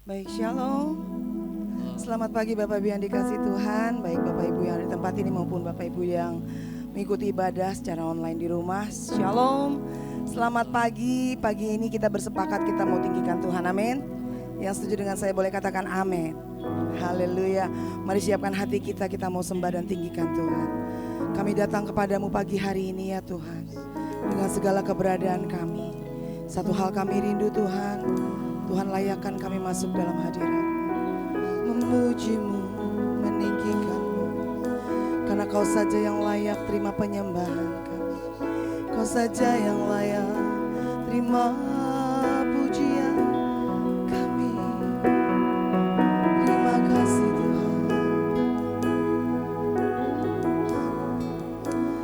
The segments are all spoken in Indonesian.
Baik, shalom. Selamat pagi Bapak Ibu yang dikasih Tuhan, baik Bapak Ibu yang ada di tempat ini maupun Bapak Ibu yang mengikuti ibadah secara online di rumah. Shalom. Selamat pagi. Pagi ini kita bersepakat kita mau tinggikan Tuhan. Amin. Yang setuju dengan saya boleh katakan amin. Haleluya. Mari siapkan hati kita, kita mau sembah dan tinggikan Tuhan. Kami datang kepadamu pagi hari ini ya Tuhan, dengan segala keberadaan kami. Satu hal kami rindu Tuhan, Tuhan layakkan kami masuk dalam hadirat, memujimu, meninggikanmu, karena kau saja yang layak terima penyembahan kami. Kau saja yang layak terima pujian kami. Terima kasih Tuhan.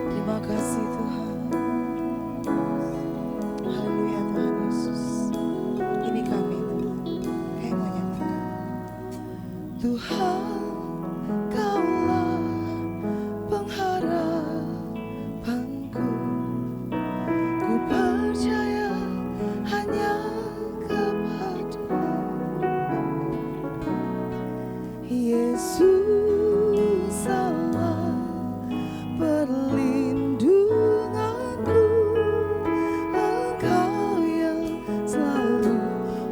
Terima kasih Tuhan. Haleluya Tuhan Yesus. Ini kami Tuhan, kami menyatakan Tuhan, Kaulah pengharapanku. Ku percaya hanya kepada Yesus Allah perlindunganku. Engkau yang selalu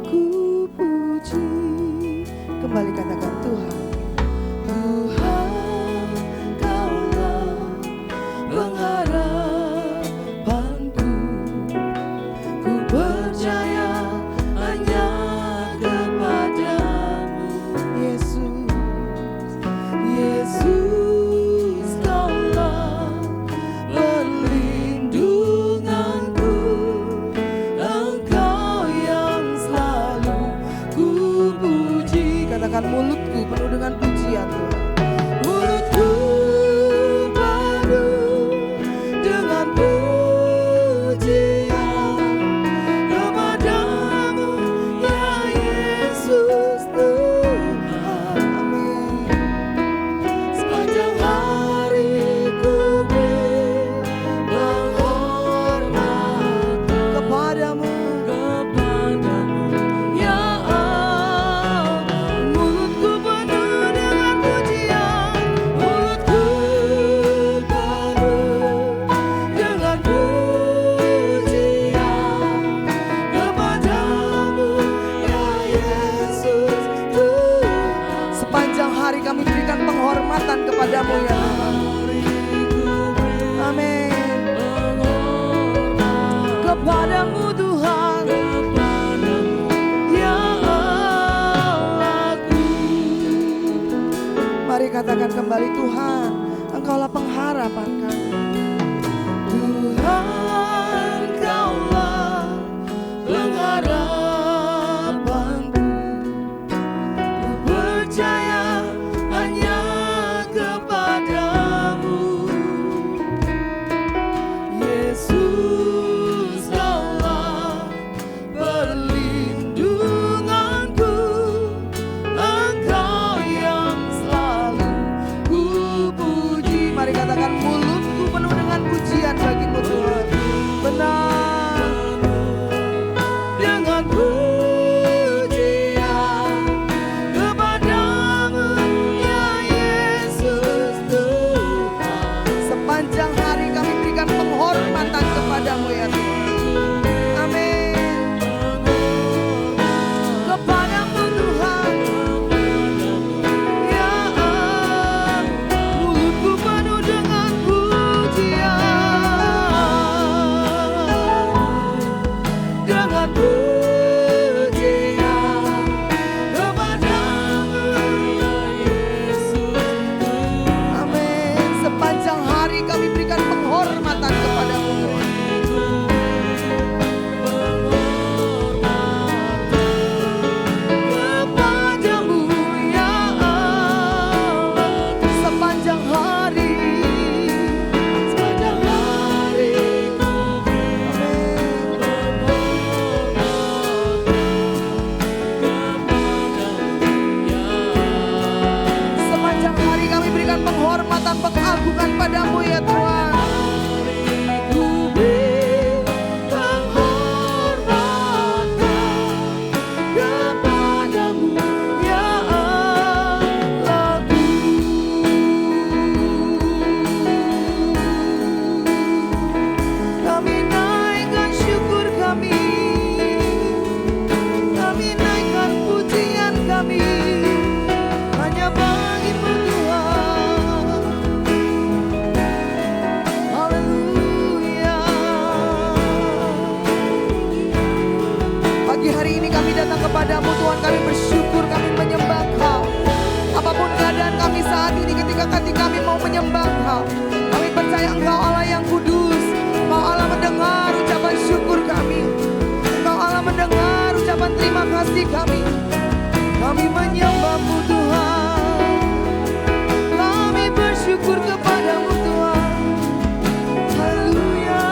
ku puji. Kembali katakan Tuhan. Tuhan, Kaulah pengharapanku. Ku percaya hanya kepadamu, Yesus. Yesus, Kaulah perlindunganku. Engkau yang selalu ku puji. Katakan mulutku penuh dengan pujian Tuhan. Mulutku penuh dengan pujian kepadamu ya Yesus Tuhan. Amin. Sepanjang hari ku beri penghormatan kepadamu ya Allah. Mulutku penuh dengan pujian, mulutku penuh dengan pujian kepadamu ya Yesus Tuhan. Sepanjang hari kami berikan penghormatan kepadamu ya Tuhan. Amin. Kepadamu Tuhan, ya Allahku. Mari katakan kembali Tuhan, Engkaulah pengharapan kami. Tuhan, Kaulah pengharapanku. Ku percaya hanya kepadamu, Yesus. Kaulah perlindunganku. Engkau yang selalu ku puji. Mari katakan mulutku penuh dengan pujian bagimu Tuhan. Benar dengan pujian kepadamu ya Yesus Tuhan. Sepanjang hari kami berikan penghormatan kepadamu ya Tuhan. Amin. Kepadamu Tuhan, ya Allah. Mulutku penuh dengan pujian, dengan pujian kepadamu ya Yesus. Amin. Sepanjang hari kami berikan penghormatan kepadamu Tuhan. Kepadamu ya Allah. Sepanjang hari, sepanjang hari. Sepanjang hari kami berikan penghormatan, pengagungan padamu ya Tuhan. Ku beri penghormatan kepadamu hari ini kami datang kepadamu Tuhan, kami bersyukur, kami menyembah Engkau. Apapun keadaan kami saat ini, ketika hati kami mau menyembah Engkau, kami percaya Engkau Allah yang kudus. Engkau Allah mendengar ucapan syukur kami. Engkau Allah mendengar ucapan terima kasih kami. Kami menyembah-Mu Tuhan. Kami bersyukur kepadamu Tuhan. Haleluya.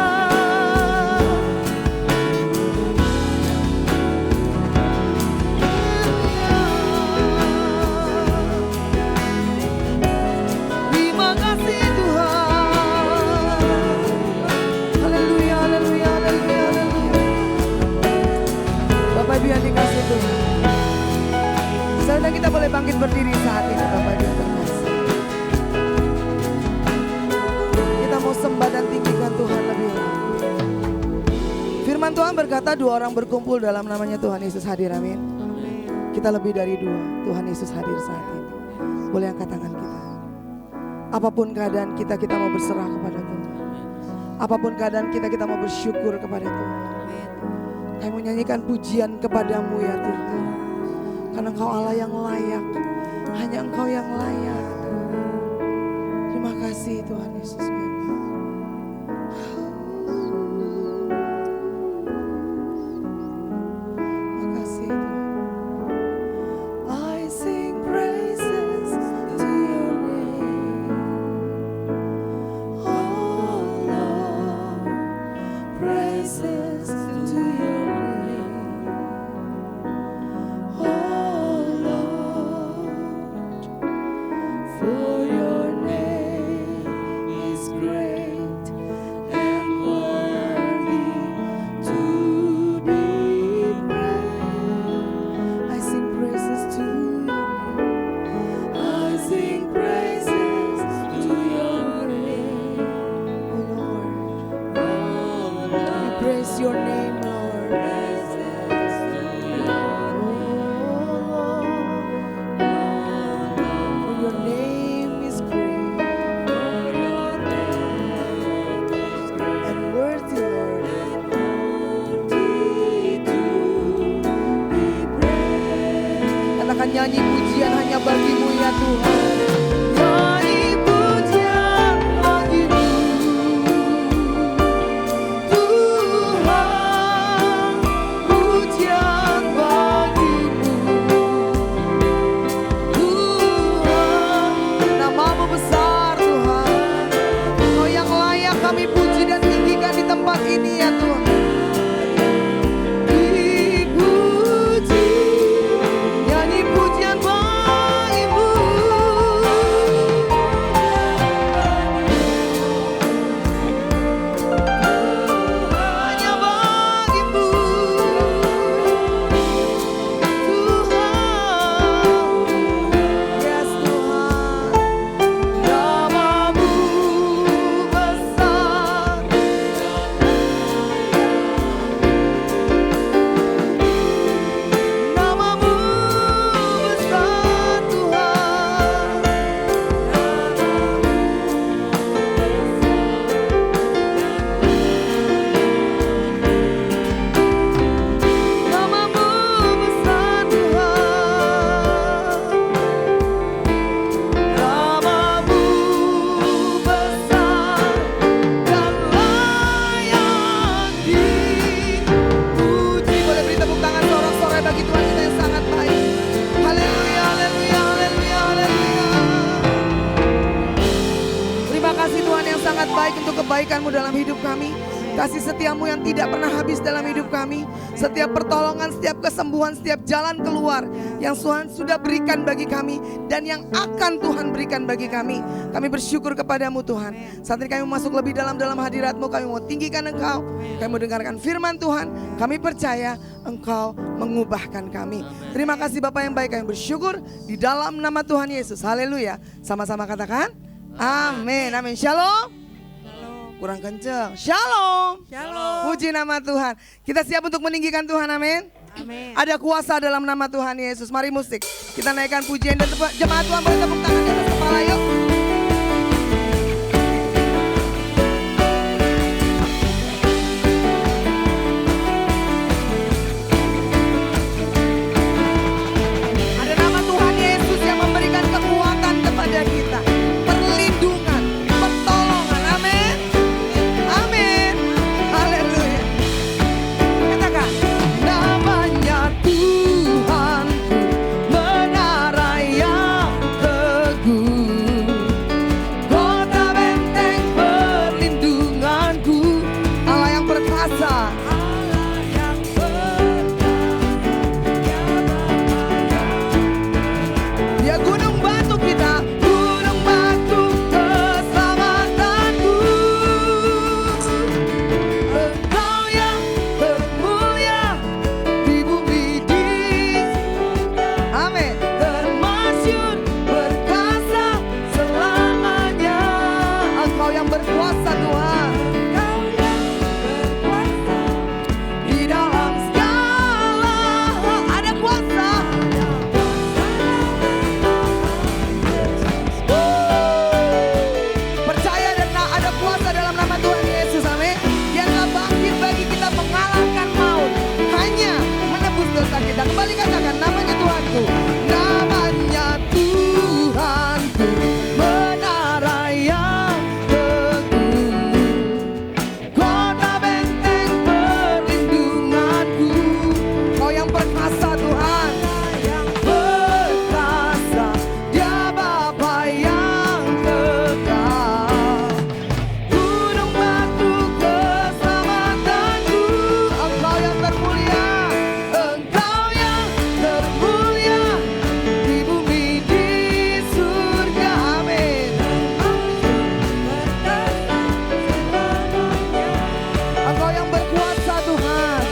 Terima kasih Tuhan. Haleluya, haleluya, haleluya, haleluya. Bapak Ibu yang dikasihi Tuhan, saudara kita boleh bangkit berdiri saat ini Bapak Ibu yang terkasih. Kita mau sembah dan tinggikan Tuhan lebih lagi. Firman Tuhan berkata 2 orang berkumpul dalam namanya Tuhan Yesus hadir, amin. Kita lebih dari 2, Tuhan Yesus hadir saat ini. Boleh angkat tangan kita. Apapun keadaan kita, kita mau berserah kepada Tuhan. Apapun keadaan kita, kita mau bersyukur kepada Tuhan. Kami menyanyikan pujian kepadamu ya Tuhan. Karena Engkau Allah yang layak. Hanya Engkau yang layak. Terima kasih Tuhan Yesus. Terima kasih Tuhan. I sing praises to your name. Oh Lord, praises to your name. Oh Lord, for your name is great and worthy to be praised. I sing praises to your name. I sing praises to your name. Oh Lord, we praise your name, Lord. For your name is great and worthy, Lord, katakan nyanyi pujian hanya bagimu ya Tuhan. Nyanyi pujian bagimu Tuhan, pujian bagimu Tuhan. Namamu besar Tuhan. Engkau yang layak kami puji dan tinggikan di tempat ini ya Tuhan. Dipuji, nyanyi pujian bagimu. Hanya bagimu Tuhan. Yes Tuhan. Namamu besar. Namamu besar Tuhan. Namamu besar Tuhan. Namamu besar dan layak dipuji. Boleh beri tepuk tangan sorak-sorai bagi Tuhan kita yang sangat baik. Haleluya, haleluya, haleluya, haleluya. Terima kasih Tuhan yang sangat baik untuk kebaikan-Mu dalam hidup kami. Kasih setiamu yang tidak pernah habis dalam hidup kami. Setiap pertolongan, setiap kesembuhan, setiap jalan keluar yang Tuhan sudah berikan bagi kami dan yang akan Tuhan berikan bagi kami. Kami bersyukur kepadamu Tuhan. Saat ini kami masuk lebih dalam hadirat-Mu. Kami mau tinggikan Engkau. Kami mau dengarkan firman Tuhan. Kami percaya Engkau mengubahkan kami. Terima kasih Bapak yang baik. Kami bersyukur di dalam nama Tuhan Yesus. Haleluya. Sama-sama katakan amin. Amin. Shalom. Kurang kenceng. Shalom. Shalom. Puji nama Tuhan. Kita siap untuk meninggikan Tuhan, amin. Amin. Ada kuasa dalam nama Tuhan Yesus. Mari musik. Kita naikkan pujian dan jemaat Tuhan boleh tepuk tangan di atas kepala yuk. kita. Kembali katakan namanya Tuhanku. Namanya Tuhanku, menara yang teguh, kota benteng perlindunganku. Kau yang perkasa Tuhan, yang perkasa, Dia Bapa yang kekal. Gunung batu keselamatanku, Engkau yang termulia, Engkau yang termulia di bumi di surga. Amin. Engkau yang berkuasa Tuhan,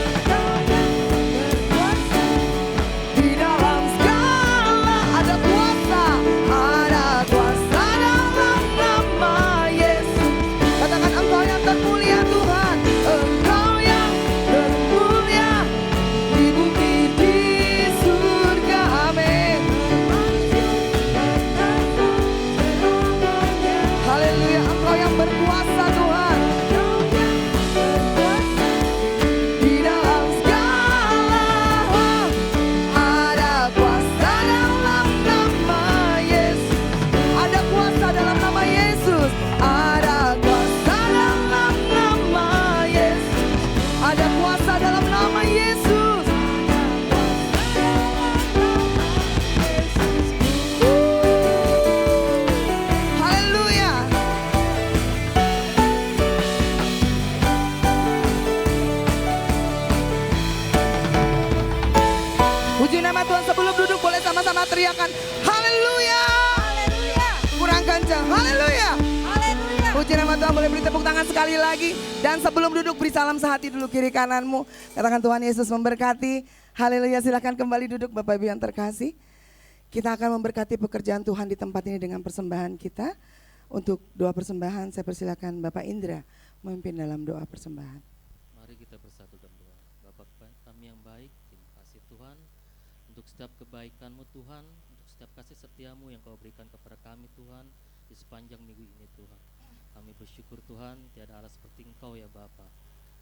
di dalam segala ada kuasa, ada kuasa dalam nama Yesus. Katakan Engkau yang termulia Tuhan, Engkau yang termulia di bumi di surga. Amin. Haleluya, Engkau yang berkuasa Tuhan, di dalam segala ada kuasa dalam nama Yesus. Ada kuasa dalam nama Yesus. Ada kuasa dalam nama Yesus. Ada kuasa dalam nama Yesus. Haleluya. Puji nama Tuhan. Sebelum duduk boleh sama-sama teriakan haleluya. Kurang kencang. Haleluya. Puji nama Tuhan, boleh beri tepuk tangan sekali lagi. Dan sebelum duduk beri salam sehati dulu kiri kananmu. Katakan Tuhan Yesus memberkati. Haleluya, silakan kembali duduk Bapak Ibu yang terkasih. Kita akan memberkati pekerjaan Tuhan di tempat ini dengan persembahan kita. Untuk doa persembahan saya persilakan Bapak Indra memimpin dalam doa persembahan. Mari kita bersatu dalam doa. Bapa kami yang baik, terima kasih Tuhan untuk setiap kebaikan-Mu Tuhan, untuk setiap kasih setia-Mu yang Kau berikan kepada kami Tuhan di sepanjang minggu ini Tuhan. Kami bersyukur Tuhan, tiada Allah seperti Engkau ya Bapa.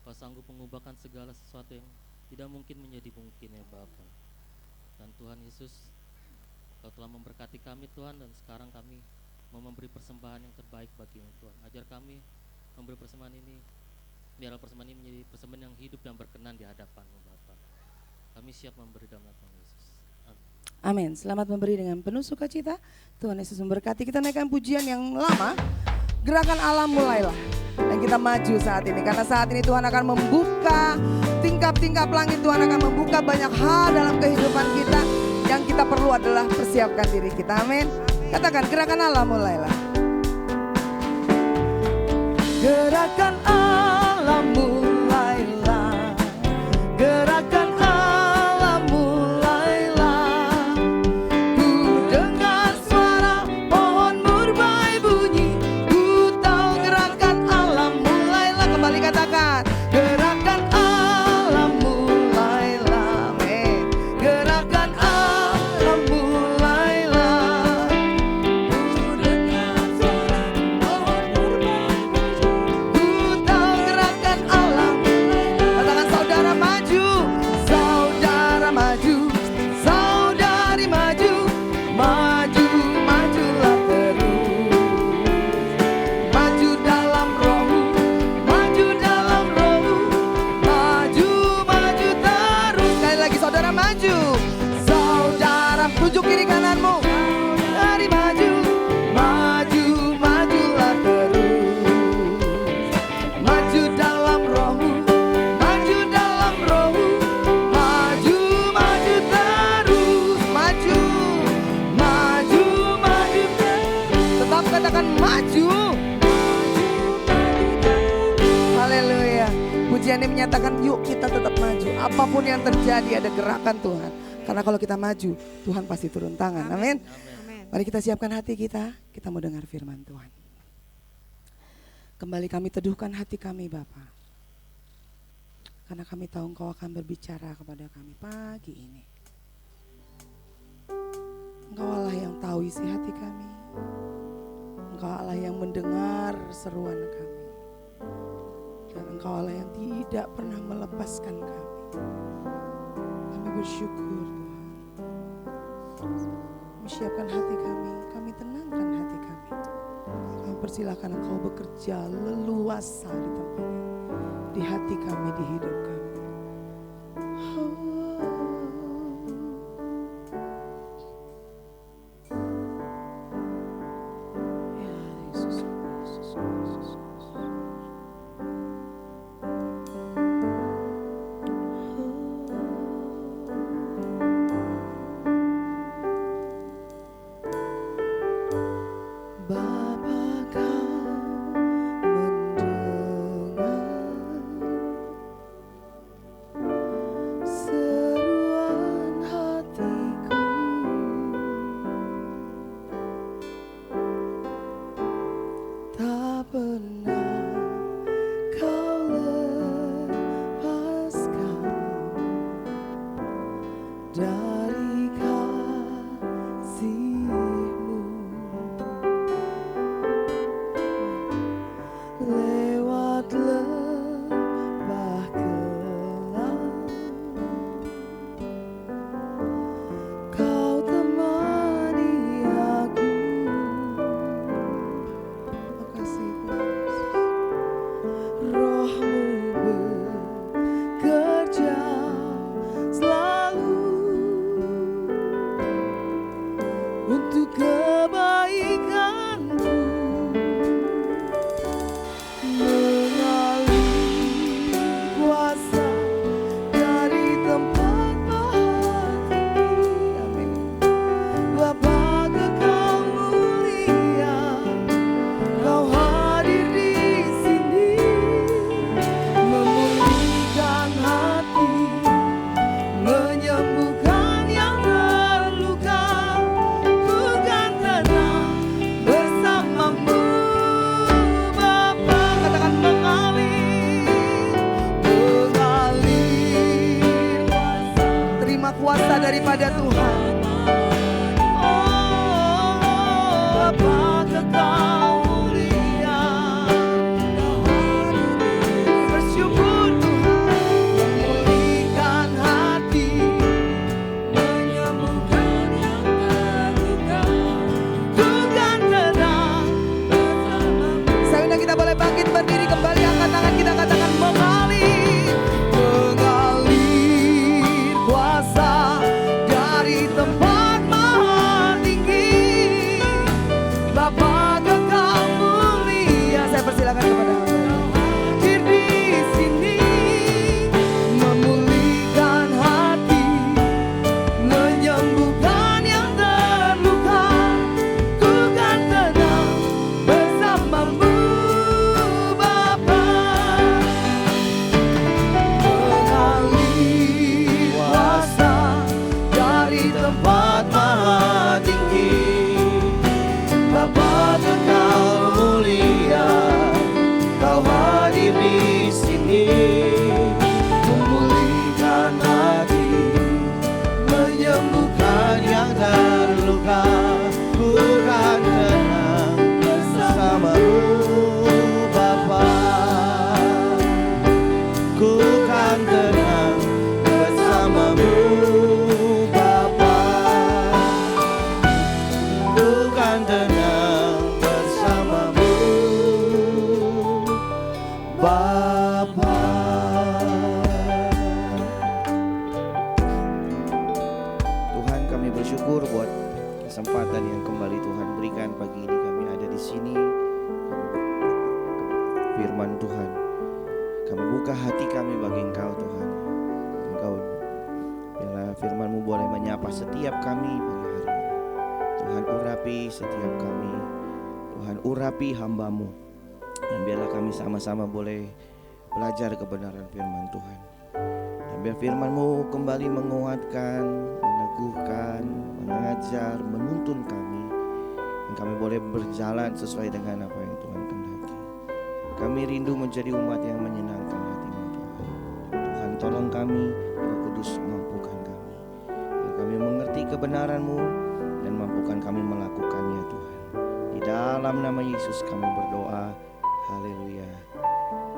Kau sanggup mengubahkan segala sesuatu yang tidak mungkin menjadi mungkin ya Bapa. Dan Tuhan Yesus, Kau telah memberkati kami Tuhan, dan sekarang kami mau memberi persembahan yang terbaik bagi-Mu Tuhan. Ajar kami memberi persembahan ini, biarlah persembahan ini menjadi persembahan yang hidup dan berkenan di hadapan-Mu Bapa. Kami siap memberi dalam nama Tuhan Yesus. Amin. Selamat memberi dengan penuh sukacita. Tuhan Yesus memberkati. Kita naikkan pujian yang lama. Gerakan alam mulailah. Dan kita maju saat ini. Karena saat ini Tuhan akan membuka tingkap-tingkap langit. Tuhan akan membuka banyak hal dalam kehidupan kita. Yang kita perlu adalah persiapkan diri kita. Amin. Katakan gerakan alam mulailah. Gerakan alam mulailah. Gerakan alam mulailah. Ku dengar suara pohon murbai bunyi. Ku tahu gerakan alam mulailah. Kembali katakan gerakan alam mulailah. Amin. Gerakan alam mulailah. Ku dengar suara pohon murbai bunyi. Ku tahu gerakan alam. Katakan saudara maju, saudara maju, saudari maju, maju, majulah terus. Maju dalam rohmu, maju dalam rohmu, maju, maju terus. Sekali lagi saudara maju, saudara tunjuk kiri kananmu, dari maju, maju, majulah terus. Maju dalam rohmu, maju dalam rohmu, maju, maju terus. Maju, maju, maju terus. Tetap katakan maju. Haleluya. Pujian ini menyatakan yuk kita tetap maju. Apapun yang terjadi ada gerakan Tuhan. Karena kalau kita maju, Tuhan pasti turun tangan. Amin. Mari kita siapkan hati kita. Kita mau dengar firman Tuhan. Kembali kami teduhkan hati kami Bapa. Karena kami tahu Engkau akan berbicara kepada kami pagi ini. Engkau Allah yang tahu isi hati kami. Engkau Allah yang mendengar seruan kami. Dan Engkau Allah yang tidak pernah melepaskan kami. Kami bersyukur Tuhan. Kami siapkan hati kami tenangkan hati kami. Kami persilakan Engkau bekerja leluasa di tempat ini, di hati kami, di hidup kami. Ya Yesus, Yesus, Yesus, Yesus. Bapa kau mendengar seruan hatiku, tak pernah kau lepaskan dari kasih-Mu. Lewat lembah gelap, Kau temani aku. Makasih Yesus. Roh-Mu bekerja selalu untuk kebaikanku. Mengalir kuasa dari tempat maha tinggi. Amin. Bapa Kekal mulia, Kau hadir di sini, memulihkan hati, menyembuhkan yang terluka. Ku kan tenang bersama-Mu. Katakan mengalir kuasa. Terima kuasa daripada Tuhan. Oh, Bapa Kekal mulia, bersyukur Tuhan, memulihkan hati, menyembuhkan yang terluka. Ku kan tenang bersama-Mu. Saya undang kita boleh bangkit berdiri kembali, angkat tangan kita, katakan mengalir kuasa dari tempat maha tinggi. Bapa Kekal mulia, saya persilakan kepada Anda hadir di sini, memulihkan hati, menyembuhkan yang terluka. Ku kan tenang bersama-Mu, Bapa. Mengalir kuasa dari tempat maha tinggi. Bapa Kekal mulia, Kau hadir di sini, memulihkan hati, menyembuhkan yang terluka. Ku kan tenang bersama-Mu, Bapa. Ku kan tenang bersama-Mu, Bapa. Ku kan tenang bersama-Mu, Bapa. Tuhan, kami bersyukur buat kesempatan yang kembali Tuhan berikan pagi ini. Kami ada di sini, firman Tuhan. Kami buka hati kami bagi Engkau Tuhan. Engkau biarlah firman-Mu boleh menyapa setiap kami pagi hari ini. Tuhan urapi setiap kami. Tuhan urapi hamba-Mu. Dan biarlah kami sama-sama boleh belajar kebenaran firman Tuhan. Dan biar firman-Mu kembali menguatkan, meneguhkan, mengajar, menuntun kami. Dan kami boleh berjalan sesuai dengan apa yang Tuhan kehendaki. Kami rindu menjadi umat yang menyenangkan hati-Mu Tuhan. Tuhan tolong kami, Roh Kudus mampukan kami. Biar kami mengerti kebenaran-Mu dan mampukan kami melakukannya Tuhan. Di dalam nama Yesus kami berdoa. Haleluya.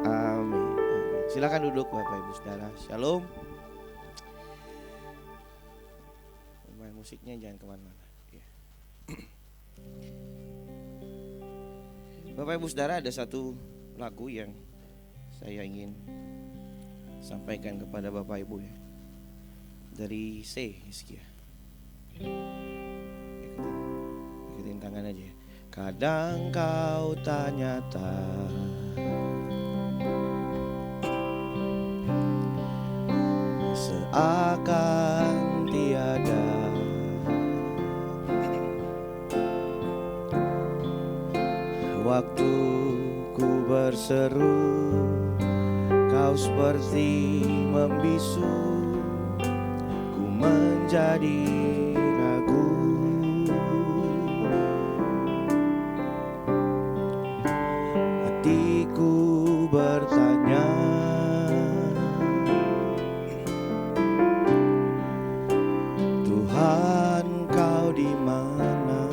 Amin. Silakan duduk Bapak Ibu Saudara. Shalom. musiknya jangan kemana-mana ya. Bapak Ibu Saudara, ada satu lagu yang saya ingin sampaikan kepada Bapak Ibu ya, dari C. Hizkia. Ikutin tangan aja ya. Kadang kau tak nyata, seakan tiada, waktu ku berseru, kau seperti membisu, ku menjadi ragu. Hatiku bertanya, Tuhan kau di mana?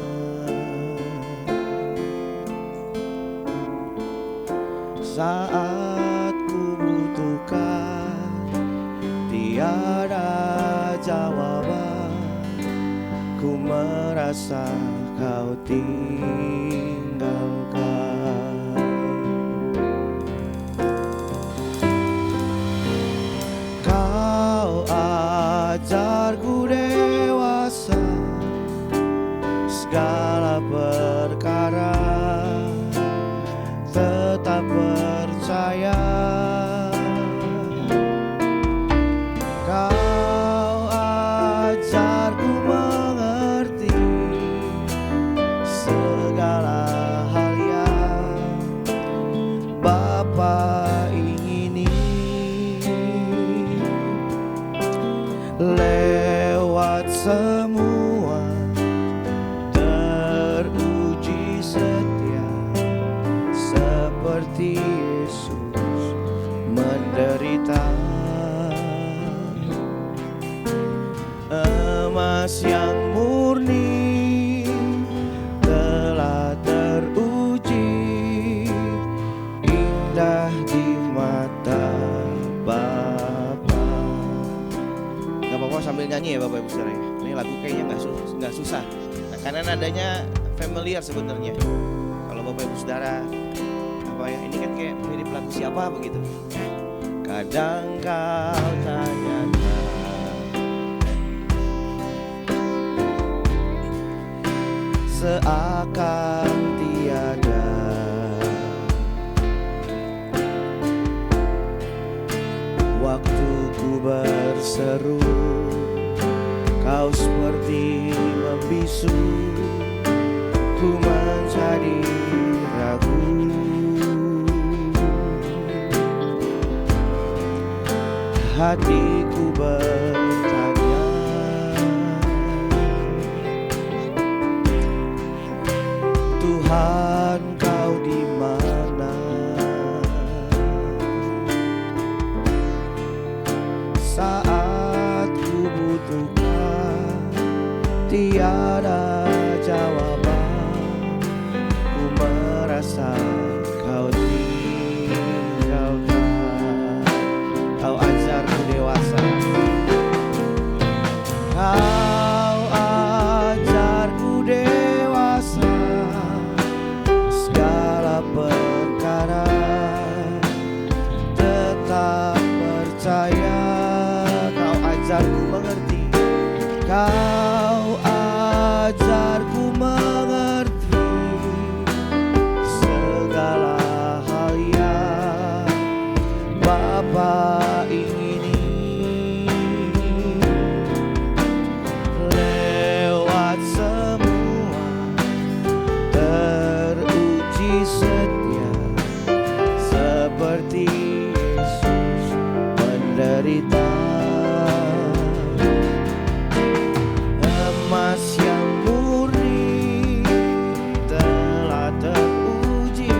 Saat ku butuhkan, tiada jawaban, ku merasa kau tinggalkan. Kau ajarku dewasa, segala perkara tetap percaya. Kau ajarku mengerti segala hal yang Bapa ingini. Lewat semua teruji setia, seperti Yesus menderita. Emas yang murni telah teruji, indah di mata Bapa. Gak apa-apa sambil nyanyi ya Bapak Ibu Saudara ya. Ini lagu kayaknya nggak susah. Nah, karena nadanya familiar sebenarnya. Kalau Bapak Ibu Saudara apa ya, ini kan kayak mirip lagu siapa begitu. Kadang kau tanyakan, seakan tiada, waktu ku berseru, kau seperti membisu, ku menjadi ragu. Hatiku bertanya, Tuhan kau di mana? Saat ku butuhkan, tiada jawaban, ku merasa kau tinggalkan. Kau ajarku dewasa, kau ajarku dewasa, segala perkara tetap percaya. Kau ajarku mengerti, kau ajarku mengerti segala hal yang Bapa ingini. Lewat semua teruji setia, seperti Yesus menderita. Emas yang murni telah teruji,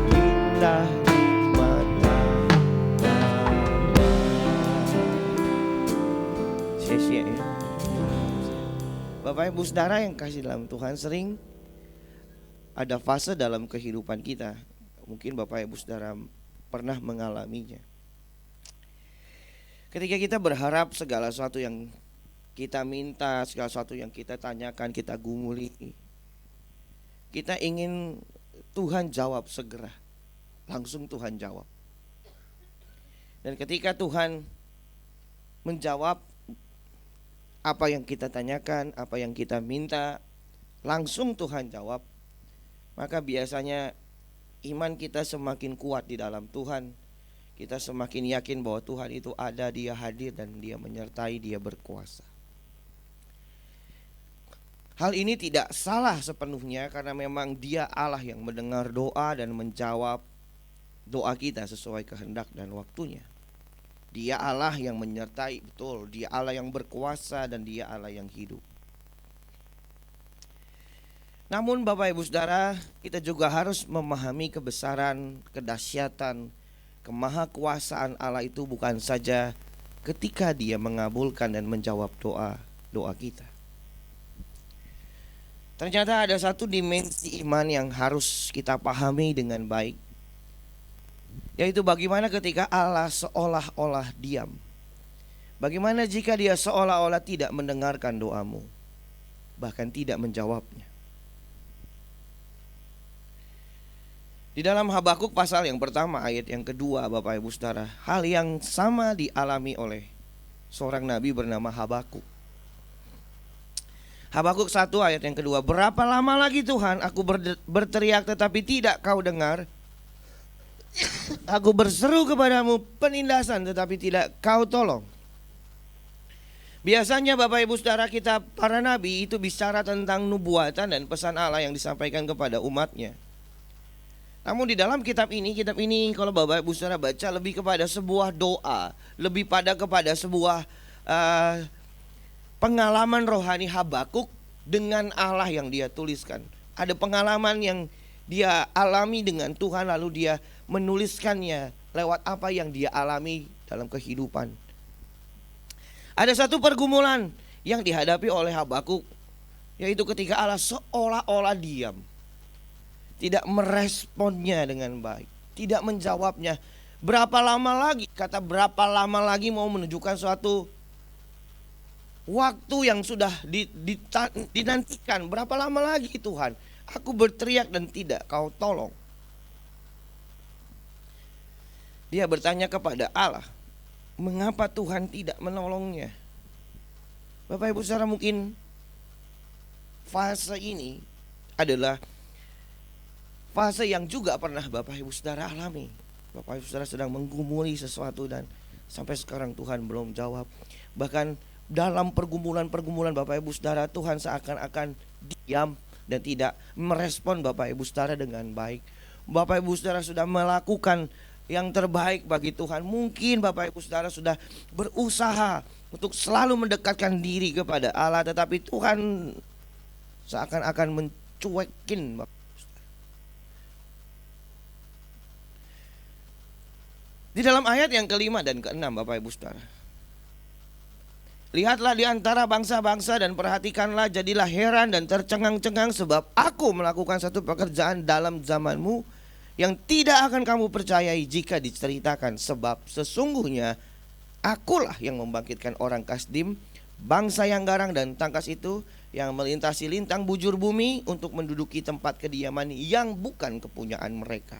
indah di mata Bapa. Sia-sia ya. Bapak Ibu Saudara yang kasih dalam Tuhan, sering ada fase dalam kehidupan kita, mungkin Bapak Ibu Saudara pernah mengalaminya, ketika kita berharap segala sesuatu yang kita minta, segala sesuatu yang kita tanyakan, kita gumuli, kita ingin Tuhan jawab segera. Langsung Tuhan jawab. Dan ketika Tuhan menjawab apa yang kita tanyakan, apa yang kita minta, langsung Tuhan jawab, maka biasanya iman kita semakin kuat di dalam Tuhan. Kita semakin yakin bahwa Tuhan itu ada, Dia hadir dan Dia menyertai, Dia berkuasa. Hal ini tidak salah sepenuhnya karena memang Dia Allah yang mendengar doa dan menjawab doa kita sesuai kehendak dan waktunya. Dia Allah yang menyertai, betul. Dia Allah yang berkuasa dan Dia Allah yang hidup. Namun Bapak Ibu Saudara, kita juga harus memahami kebesaran, kedahsyatan, kemahakuasaan Allah itu bukan saja ketika Dia mengabulkan dan menjawab doa kita. Ternyata ada satu dimensi iman yang harus kita pahami dengan baik, yaitu bagaimana ketika Allah seolah-olah diam. Bagaimana jika Dia seolah-olah tidak mendengarkan doamu, bahkan tidak menjawabnya. Di dalam Habakuk pasal yang pertama ayat yang kedua, Bapak Ibu Saudara, hal yang sama dialami oleh seorang nabi bernama Habakuk. Habakuk 1 ayat yang kedua, berapa lama lagi Tuhan aku berteriak tetapi tidak kau dengar. Aku berseru kepadamu penindasan tetapi tidak kau tolong. Biasanya Bapak Ibu Saudara, kita para nabi itu bicara tentang nubuatan dan pesan Allah yang disampaikan kepada umatnya. Namun di dalam kitab ini kalau Bapak Ibu Saudara baca lebih kepada sebuah doa, lebih kepada sebuah pengalaman rohani Habakuk dengan Allah yang dia tuliskan. Ada pengalaman yang dia alami dengan Tuhan, lalu dia menuliskannya lewat apa yang dia alami dalam kehidupan. Ada satu pergumulan yang dihadapi oleh Habakuk, yaitu ketika Allah seolah-olah diam, tidak meresponnya dengan baik, tidak menjawabnya. Berapa lama lagi, kata berapa lama lagi mau menunjukkan suatu waktu yang sudah dinantikan. Berapa lama lagi Tuhan? Aku berteriak dan tidak kau tolong. Dia bertanya kepada Allah, mengapa Tuhan tidak menolongnya? Bapak Ibu Saudara, mungkin fase ini adalah fase yang juga pernah Bapak Ibu Saudara alami. Bapak Ibu Saudara sedang menggumuli sesuatu dan sampai sekarang Tuhan belum jawab. Bahkan dalam pergumulan Bapak Ibu Saudara, Tuhan seakan-akan diam dan tidak merespon Bapak Ibu Saudara dengan baik. Bapak Ibu Saudara sudah melakukan yang terbaik bagi Tuhan. Mungkin Bapak Ibu Saudara sudah berusaha untuk selalu mendekatkan diri kepada Allah, tetapi Tuhan seakan-akan mencuekin Bapak Ibu Saudara. Di dalam ayat yang kelima dan keenam Bapak Ibu Saudara, lihatlah di antara bangsa-bangsa dan perhatikanlah, jadilah heran dan tercengang-cengang, sebab aku melakukan satu pekerjaan dalam zamanmu yang tidak akan kamu percayai jika diceritakan. Sebab sesungguhnya akulah yang membangkitkan orang Kasdim, bangsa yang garang dan tangkas itu, yang melintasi lintang bujur bumi untuk menduduki tempat kediaman yang bukan kepunyaan mereka.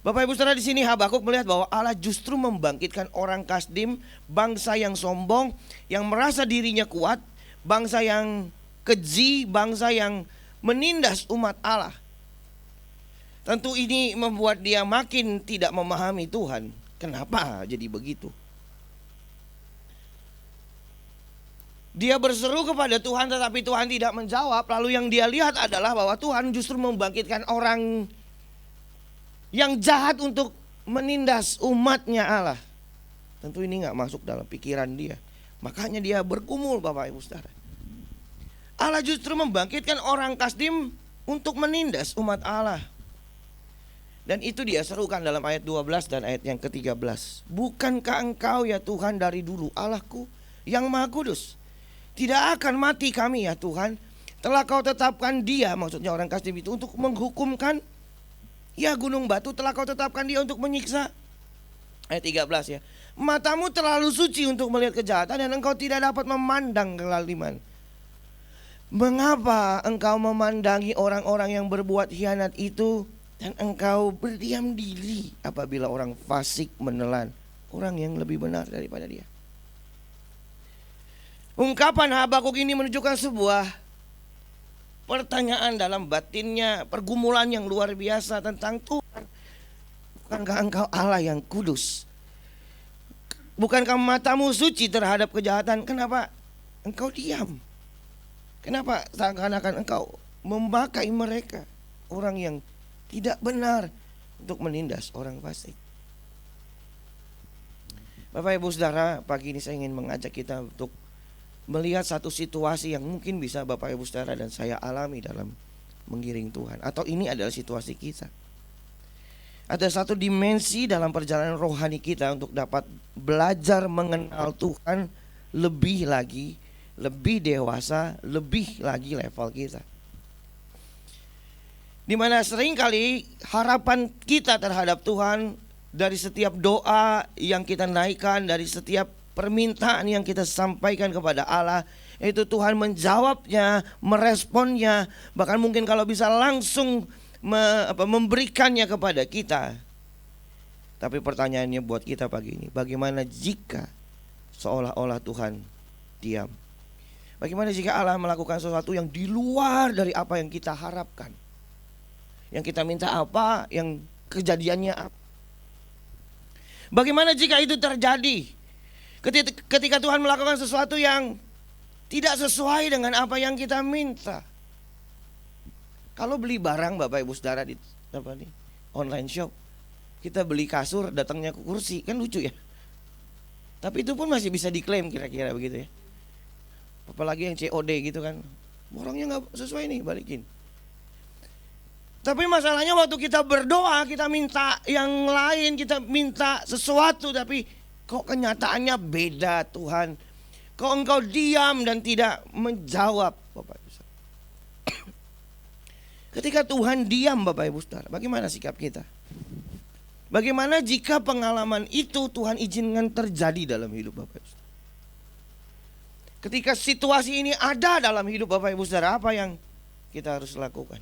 Bapak Ibu Saudara, di sini Habakuk melihat bahwa Allah justru membangkitkan orang Kasdim, bangsa yang sombong, yang merasa dirinya kuat, bangsa yang keji, bangsa yang menindas umat Allah. Tentu ini membuat dia makin tidak memahami Tuhan. Kenapa jadi begitu? Dia berseru kepada Tuhan tetapi Tuhan tidak menjawab. Lalu yang dia lihat adalah bahwa Tuhan justru membangkitkan orang yang jahat untuk menindas umatnya Allah. Tentu ini gak masuk dalam pikiran dia. Makanya dia bergumul Bapak Ibu Saudara. Allah justru membangkitkan orang Kasdim untuk menindas umat Allah. Dan itu dia serukan dalam ayat 12 dan ayat yang ke-13. Bukankah engkau ya Tuhan dari dulu Allahku yang maha kudus? Tidak akan mati kami ya Tuhan. Telah kau tetapkan dia, maksudnya orang Kasdim itu, untuk menghukumkan. Ya gunung batu telah kau tetapkan dia untuk menyiksa. Ayat 13 ya. Matamu terlalu suci untuk melihat kejahatan dan engkau tidak dapat memandang kezaliman. Mengapa engkau memandangi orang-orang yang berbuat khianat itu dan engkau berdiam diri apabila orang fasik menelan orang yang lebih benar daripada dia? Ungkapan Habakuk ini menunjukkan sebuah pertanyaan dalam batinnya, pergumulan yang luar biasa tentang Tuhan. Bukankah engkau Allah yang kudus? Bukankah matamu suci terhadap kejahatan? Kenapa engkau diam? Kenapa seakan-akan engkau memakai mereka, orang yang tidak benar, untuk menindas orang fasik? Bapak Ibu Saudara, pagi ini saya ingin mengajak kita untuk melihat satu situasi yang mungkin bisa Bapak Ibu Saudara dan saya alami dalam mengiring Tuhan. Atau ini adalah situasi kita. Ada satu dimensi dalam perjalanan rohani kita untuk dapat belajar mengenal Tuhan lebih lagi, lebih dewasa, lebih lagi level kita. Dimana seringkali harapan kita terhadap Tuhan dari setiap doa yang kita naikkan, dari setiap permintaan yang kita sampaikan kepada Allah, itu Tuhan menjawabnya, meresponnya, bahkan mungkin kalau bisa langsung memberikannya kepada kita. Tapi pertanyaannya buat kita pagi ini, bagaimana jika seolah-olah Tuhan diam? Bagaimana jika Allah melakukan sesuatu yang di luar dari apa yang kita harapkan? Yang kita minta apa, yang kejadiannya apa? Bagaimana jika itu terjadi? Ketika Tuhan melakukan sesuatu yang tidak sesuai dengan apa yang kita minta. Kalau beli barang Bapak Ibu Saudara di online shop, kita beli kasur datangnya ke kursi, kan lucu ya. Tapi itu pun masih bisa diklaim kira-kira begitu ya. Apalagi yang COD gitu kan, orangnya gak sesuai nih, balikin. Tapi masalahnya waktu kita berdoa, kita minta yang lain, kita minta sesuatu, tapi kok kenyataannya beda Tuhan. Kok engkau diam dan tidak menjawab Bapak Ibu. Ketika Tuhan diam Bapak Ibu Saudara, bagaimana sikap kita? Bagaimana jika pengalaman itu Tuhan izinkan terjadi dalam hidup Bapak Ibu Saudara? Ketika situasi ini ada dalam hidup Bapak Ibu Saudara, apa yang kita harus lakukan?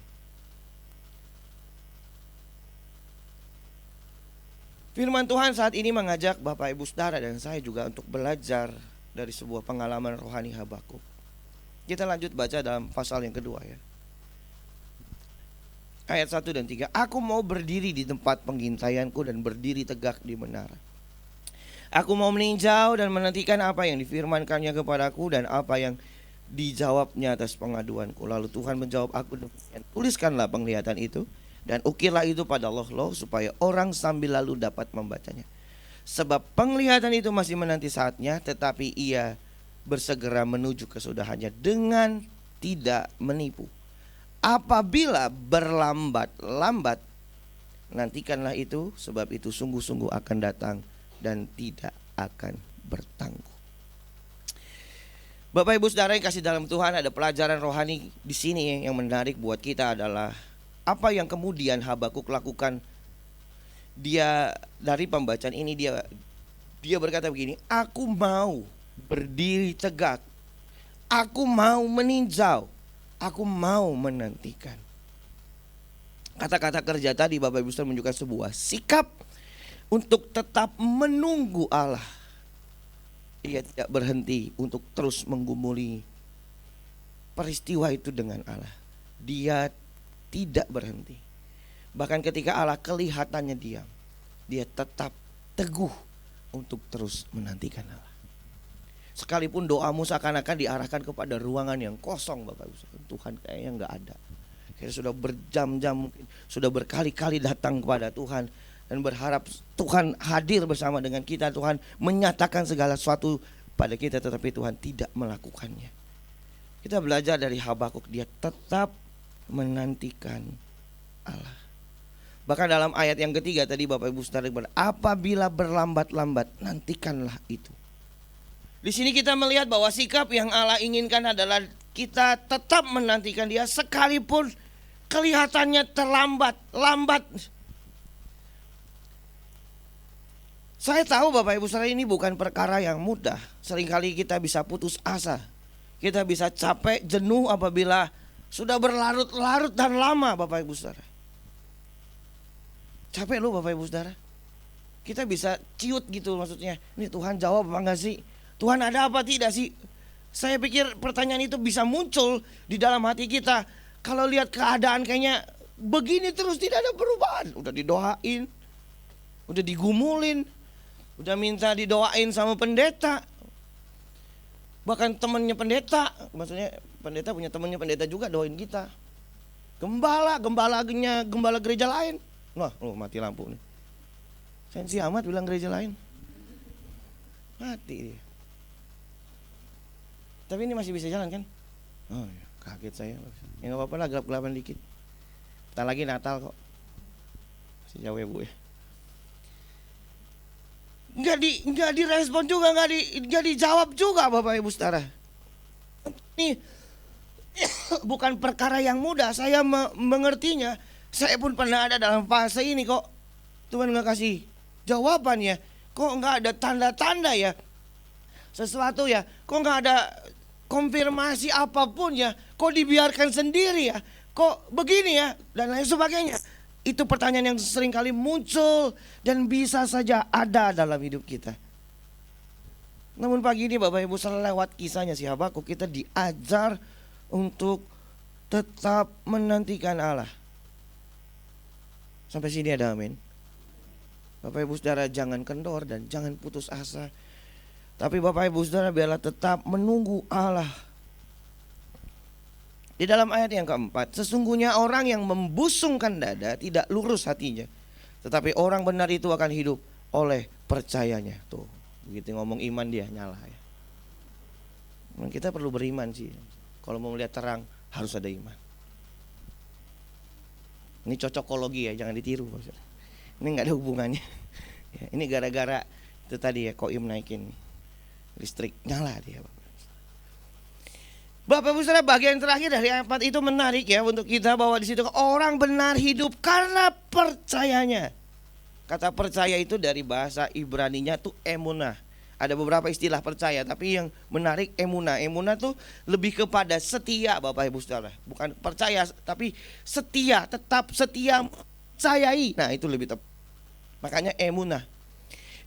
Firman Tuhan saat ini mengajak Bapak Ibu Saudara dan saya juga untuk belajar dari sebuah pengalaman rohani Habakuk. Kita lanjut baca dalam pasal yang kedua ya. Ayat 1 dan 3. Aku mau berdiri di tempat pengintaianku dan berdiri tegak di menara. Aku mau meninjau dan menantikan apa yang difirmankannya kepadaku dan apa yang dijawabnya atas pengaduanku. Lalu Tuhan menjawab aku demikian, tuliskanlah penglihatan itu dan ukirlah itu pada loh supaya orang sambil lalu dapat membacanya. Sebab penglihatan itu masih menanti saatnya, tetapi ia bersegera menuju kesudahannya dengan tidak menipu. Apabila berlambat-lambat, nantikanlah itu, sebab itu sungguh-sungguh akan datang dan tidak akan bertangguh. Bapak Ibu Saudara yang kasih dalam Tuhan, ada pelajaran rohani di sini yang menarik buat kita adalah apa yang kemudian Habakuk lakukan. Dia dari pembacaan ini dia berkata begini, aku mau berdiri tegak, aku mau meninjau, aku mau menantikan. Kata-kata kerja tadi Bapak Ibu Saudara menunjukkan sebuah sikap untuk tetap menunggu Allah. Ia tidak berhenti untuk terus menggumuli peristiwa itu dengan Allah. Dia tidak berhenti. Bahkan ketika Allah kelihatannya diam, dia tetap teguh untuk terus menantikan Allah. Sekalipun doamu seakan-akan diarahkan kepada ruangan yang kosong Bapak Ibu, Tuhan kayaknya gak ada. Kita sudah berjam-jam, mungkin sudah berkali-kali datang kepada Tuhan dan berharap Tuhan hadir bersama dengan kita, Tuhan menyatakan segala sesuatu pada kita, tetapi Tuhan tidak melakukannya. Kita belajar dari Habakuk, dia tetap menantikan Allah. Bahkan dalam ayat yang ketiga tadi Bapak Ibu Saudara, apabila berlambat-lambat nantikanlah itu. Di sini kita melihat bahwa sikap yang Allah inginkan adalah kita tetap menantikan Dia sekalipun kelihatannya lambat. Saya tahu Bapak Ibu Saudara ini bukan perkara yang mudah. Seringkali kita bisa putus asa. Kita bisa capek, jenuh apabila sudah berlarut-larut dan lama Bapak Ibu Saudara. Capek loh Bapak Ibu Saudara. Kita bisa ciut gitu maksudnya. Ini Tuhan jawab apa enggak sih? Tuhan ada apa tidak sih? Saya pikir pertanyaan itu bisa muncul di dalam hati kita. Kalau lihat keadaan kayaknya begini terus tidak ada perubahan. Udah didoain, udah digumulin, udah minta didoain sama pendeta. Bahkan temannya pendeta, maksudnya pendeta punya temannya pendeta juga doain kita. Gembala gereja lain. Wah, mati lampu nih. Sensi amat bilang gereja lain. Mati dia. Tapi ini masih bisa jalan kan? Oh ya, kaget saya. Ya nggak apa-apa lah, gelap-gelapan dikit. Bentar lagi Natal kok. Masih jauh ya Bu ya. Nggak direspon juga, nggak dijawab juga Bapak Ibu Saudara. Ini bukan perkara yang mudah. Saya mengertinya. Saya pun pernah ada dalam fase ini kok. Tuhan nggak kasih jawabannya. Kok nggak ada tanda-tanda ya? Sesuatu ya. Kok nggak ada konfirmasi apapun ya? Kok dibiarkan sendiri ya? Kok begini ya? Dan lain sebagainya. Itu pertanyaan yang sering kali muncul dan bisa saja ada dalam hidup kita. Namun pagi ini Bapak Ibu Saudara, lewat kisahnya si Habakuk kita diajar untuk tetap menantikan Allah. Sampai sini ada amin. Bapak Ibu Saudara, jangan kendor dan jangan putus asa. Tapi Bapak Ibu Saudara, biarlah tetap menunggu Allah. Di dalam ayat yang keempat, sesungguhnya orang yang membusungkan dada tidak lurus hatinya, tetapi orang benar itu akan hidup oleh percayanya. Tuh, begitu ngomong iman dia nyala ya. Kita perlu beriman sih. Kalau mau melihat terang harus ada iman. Ini cocokologi ya, jangan ditiru. Ini nggak ada hubungannya. Ya, ini gara-gara itu tadi ya, koim naikin listrik nyala dia. Bapak Ibu Saudara, bagian terakhir dari ayat 4 itu menarik ya untuk kita, bahwa di situ orang benar hidup karena percayanya. Kata percaya itu dari bahasa Ibraninya tuh emunah. Ada beberapa istilah percaya, tapi yang menarik emunah. Emunah tuh lebih kepada setia Bapak Ibu Saudara. Bukan percaya tapi setia, tetap setia, percayai. Nah, itu lebih tepat. Makanya emunah.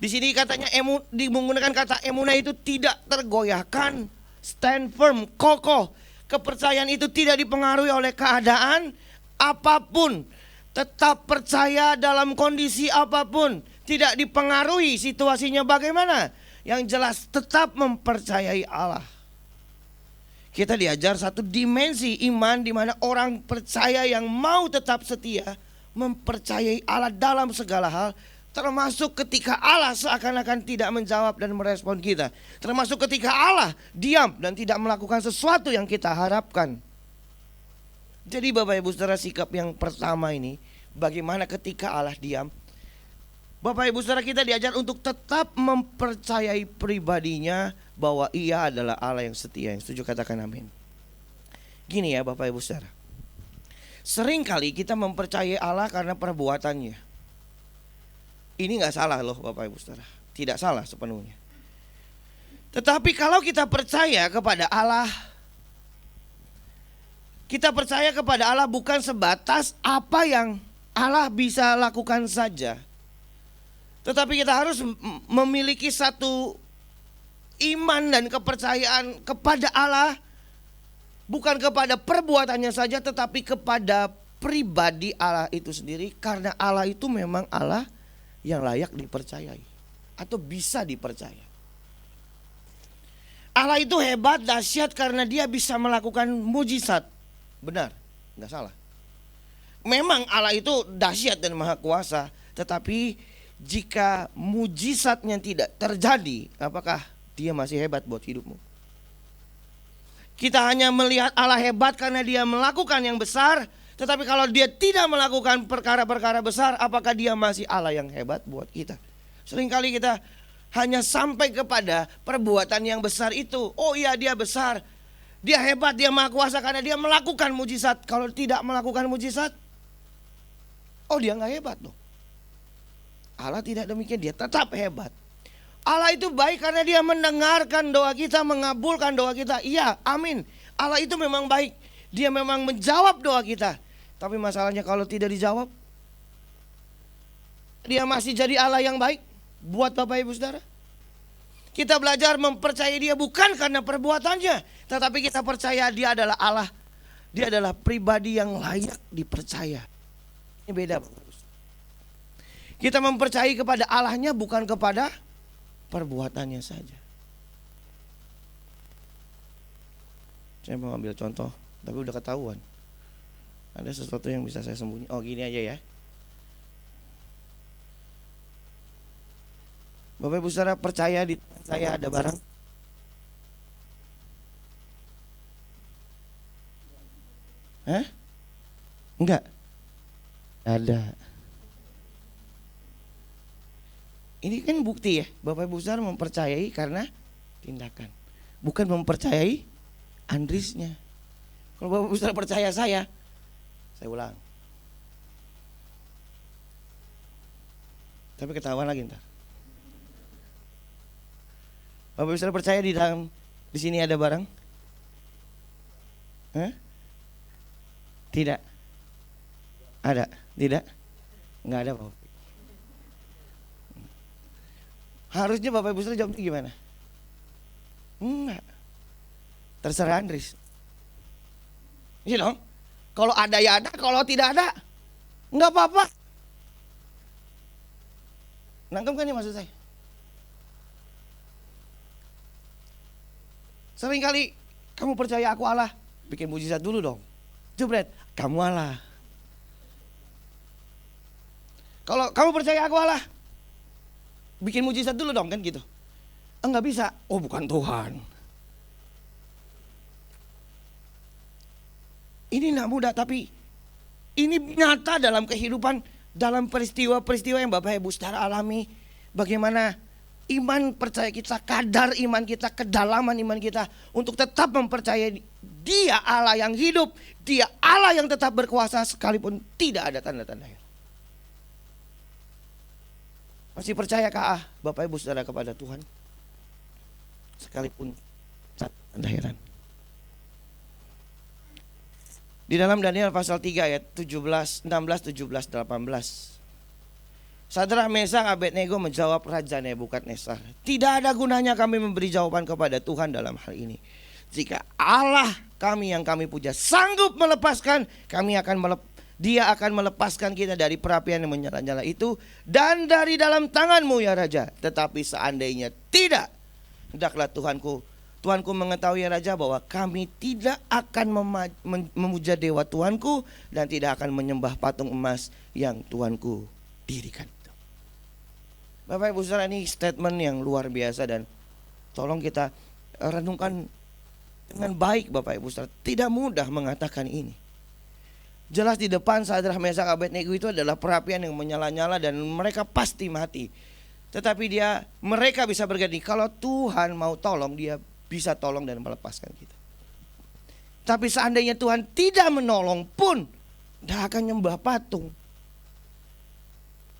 Di sini katanya menggunakan kata emunah itu tidak tergoyahkan, stand firm, kokoh. Kepercayaan itu tidak dipengaruhi oleh keadaan apapun. Tetap percaya dalam kondisi apapun. Tidak dipengaruhi situasinya bagaimana. Yang jelas tetap mempercayai Allah. Kita diajar satu dimensi iman di mana orang percaya yang mau tetap setia mempercayai Allah dalam segala hal. Termasuk ketika Allah seakan-akan tidak menjawab dan merespon kita. Termasuk ketika Allah diam dan tidak melakukan sesuatu yang kita harapkan. Jadi Bapak Ibu Saudara, sikap yang pertama ini, bagaimana ketika Allah diam. Bapak Ibu Saudara, kita diajar untuk tetap mempercayai pribadinya bahwa Ia adalah Allah yang setia. Yang setuju katakan amin. Gini ya Bapak Ibu Saudara, seringkali kita mempercayai Allah karena perbuatannya. Ini gak salah loh Bapak Ibu Saudara, tidak salah sepenuhnya. Tetapi kalau kita percaya kepada Allah, kita percaya kepada Allah bukan sebatas apa yang Allah bisa lakukan saja. Tetapi kita harus memiliki satu iman dan kepercayaan kepada Allah. Bukan kepada perbuatannya saja, tetapi kepada pribadi Allah itu sendiri. Karena Allah itu memang Allah yang layak dipercayai atau bisa dipercaya. Allah itu hebat, dahsyat karena Dia bisa melakukan mujizat. Benar, nggak salah. Memang Allah itu dahsyat dan maha kuasa, tetapi jika mujizatnya tidak terjadi, apakah Dia masih hebat buat hidupmu? Kita hanya melihat Allah hebat karena Dia melakukan yang besar. Tetapi kalau Dia tidak melakukan perkara-perkara besar, apakah Dia masih Allah yang hebat buat kita? Seringkali kita hanya sampai kepada perbuatan yang besar itu. Oh iya, Dia besar, Dia hebat, Dia maha kuasa karena Dia melakukan mujizat. Kalau tidak melakukan mujizat, oh Dia gak hebat loh. Allah tidak demikian, dia tetap hebat. Allah itu baik karena dia mendengarkan doa kita, mengabulkan doa kita. Iya, amin. Allah itu memang baik. Dia memang menjawab doa kita. Tapi masalahnya kalau tidak dijawab, dia masih jadi Allah yang baik buat Bapak Ibu Saudara. Kita belajar mempercayai dia bukan karena perbuatannya, tetapi kita percaya dia adalah Allah. Dia adalah pribadi yang layak dipercaya. Ini beda. Kita mempercayai kepada Allahnya bukan kepada perbuatannya saja. Saya mau ambil contoh, tapi udah ketahuan. Ada sesuatu yang bisa saya sembunyi. Oh, gini aja ya. Bapak Ibu Saudara, percaya di saya ada barang? Hah? Enggak. Ada. Ini kan bukti ya, Bapak Ibu Saudara mempercayai karena tindakan, bukan mempercayai Andrisnya. Kalau Bapak Ibu Saudara percaya saya ulang. Tapi ketahuan lagi ntar. Bapak Ibu Saudara percaya di sini ada barang? Hah? Tidak. Ada? Tidak? Enggak ada, Bapak. Harusnya Bapak Ibu Saudara jawabnya gimana? Enggak. Terserah Andris. Iya dong. Kalau ada ya ada, kalau tidak ada enggak apa-apa. Nangkep kan nih maksud saya? Seringkali kamu percaya aku Allah, bikin mujizat dulu dong. Jebret, kamu Allah. Kalau kamu percaya aku Allah, bikin mujizat dulu dong, kan gitu. Enggak bisa. Oh, bukan Tuhan. Ini enggak mudah, tapi ini nyata dalam kehidupan, dalam peristiwa-peristiwa yang Bapak Ibu Saudara alami. Bagaimana iman percaya kita, kadar iman kita, kedalaman iman kita untuk tetap mempercayai dia Allah yang hidup, dia Allah yang tetap berkuasa sekalipun tidak ada tanda-tanda. Masih percayakah Bapak Ibu Saudara kepada Tuhan? Sekalipun tanda heran. Di dalam Daniel pasal 3 ayat 16, 17, 18. Sadrak, Mesak, Abednego menjawab Raja Nebukadnezar, tidak ada gunanya kami memberi jawaban kepada Tuhan dalam hal ini. Jika Allah kami yang kami puja sanggup melepaskan, Dia akan melepaskan kita dari perapian yang menyala-nyala itu dan dari dalam tanganmu ya Raja. Tetapi seandainya tidak, hendaklah Tuanku mengetahui ya Raja bahwa kami tidak akan memuja dewa Tuanku dan tidak akan menyembah patung emas yang Tuanku dirikan. Bapak Ibu Saudara, ini statement yang luar biasa dan tolong kita renungkan dengan baik Bapak Ibu Saudara. Tidak mudah mengatakan ini. Jelas di depan Sadrak, Mesak, Abednego itu adalah perapian yang menyala-nyala dan mereka pasti mati. Tetapi mereka bisa berganti. Kalau Tuhan mau tolong, Dia bisa tolong dan melepaskan kita. Tapi seandainya Tuhan tidak menolong pun, tidak akan nyembah patung.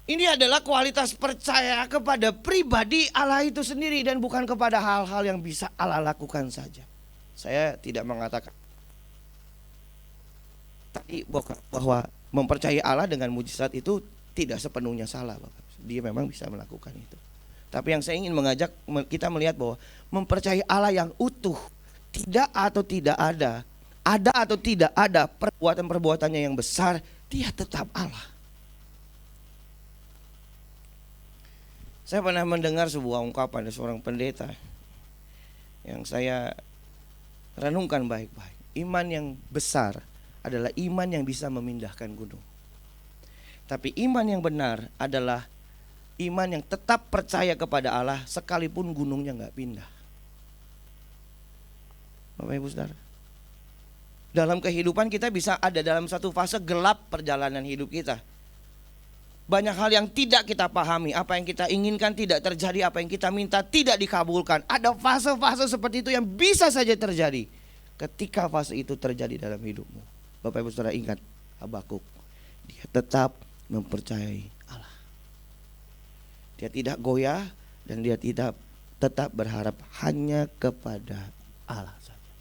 Ini adalah kualitas percaya kepada pribadi Allah itu sendiri dan bukan kepada hal-hal yang bisa Allah lakukan saja. Saya tidak mengatakan tadi bahwa mempercayai Allah dengan mujizat itu tidak sepenuhnya salah, Bapak. Dia memang bisa melakukan itu. Tapi yang saya ingin mengajak kita melihat bahwa mempercayai Allah yang utuh, tidak atau tidak ada atau tidak ada perbuatan-perbuatannya yang besar, Dia tetap Allah. Saya pernah mendengar sebuah ungkapan dari seorang pendeta yang saya renungkan baik-baik. Iman yang besar adalah iman yang bisa memindahkan gunung. Tapi iman yang benar adalah iman yang tetap percaya kepada Allah sekalipun gunungnya gak pindah. Bapak Ibu Saudara, dalam kehidupan kita bisa ada dalam satu fase gelap perjalanan hidup kita. Banyak hal yang tidak kita pahami, apa yang kita inginkan tidak terjadi, apa yang kita minta tidak dikabulkan. Ada fase-fase seperti itu yang bisa saja terjadi. Ketika fase itu terjadi dalam hidupmu, Bapak Ibu Saudara ingat Habakuk, dia tetap mempercayai Allah. Dia tidak goyah dan dia tetap berharap hanya kepada Allah saja.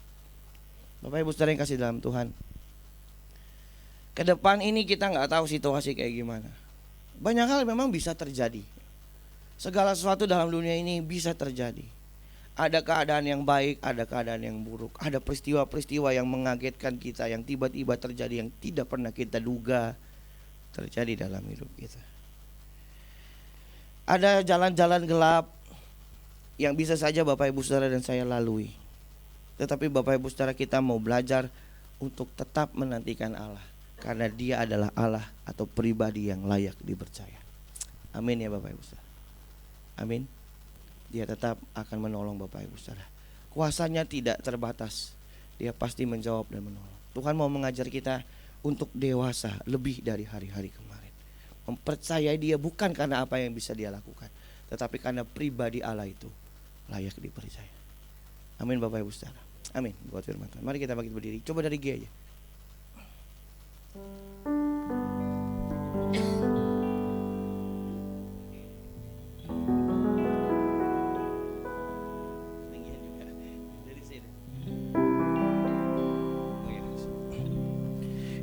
Bapak Ibu Saudara yang kasih dalam Tuhan, ke depan ini kita nggak tahu situasi kayak gimana. Banyak hal memang bisa terjadi. Segala sesuatu dalam dunia ini bisa terjadi. Ada keadaan yang baik, ada keadaan yang buruk. Ada peristiwa-peristiwa yang mengagetkan kita, yang tiba-tiba terjadi, yang tidak pernah kita duga terjadi dalam hidup kita. Ada jalan-jalan gelap yang bisa saja Bapak Ibu Saudara dan saya lalui. Tetapi Bapak Ibu Saudara, kita mau belajar untuk tetap menantikan Allah, karena Dia adalah Allah atau pribadi yang layak dipercaya. Amin ya Bapak Ibu Saudara. Amin. Dia tetap akan menolong Bapak Ibu Saudara. Kuasanya tidak terbatas. Dia pasti menjawab dan menolong. Tuhan mau mengajar kita untuk dewasa lebih dari hari-hari kemarin. Mempercayai Dia bukan karena apa yang bisa Dia lakukan, tetapi karena pribadi Allah itu layak dipercaya. Amin Bapak Ibu Saudara. Amin. Buat firman Tuhan. Mari kita bangkit berdiri. Coba dari G aja.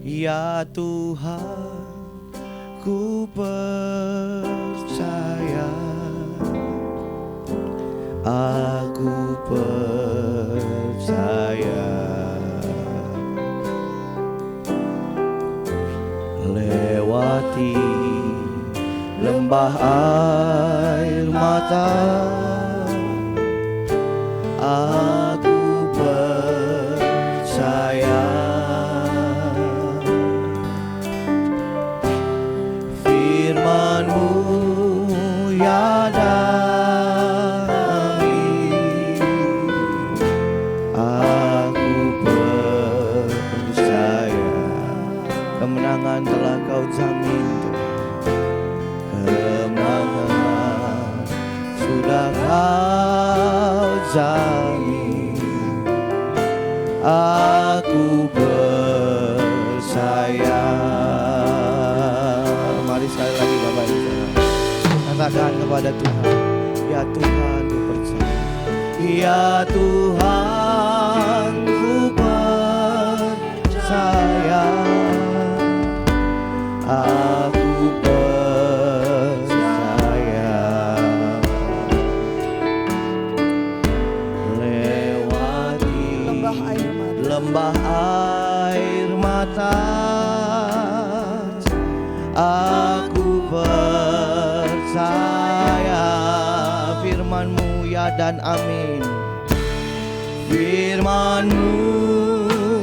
Ya Tuhan, ku percaya, aku percaya, lewati lembah air mata, aku percaya. Firman-Mu ya amin, aku percaya. Kemenangan telah Kau jamin, kemenangan sudah Kau jamin, aku percaya. Mari sekali lagi Bapak Ibu Saudara, katakan kepada Tuhan, ya Tuhan ku percaya, ya Tuhan ku percaya, aku percaya, lewati lembah air mata, aku percaya. Firman-Mu ya dan amin, firman-Mu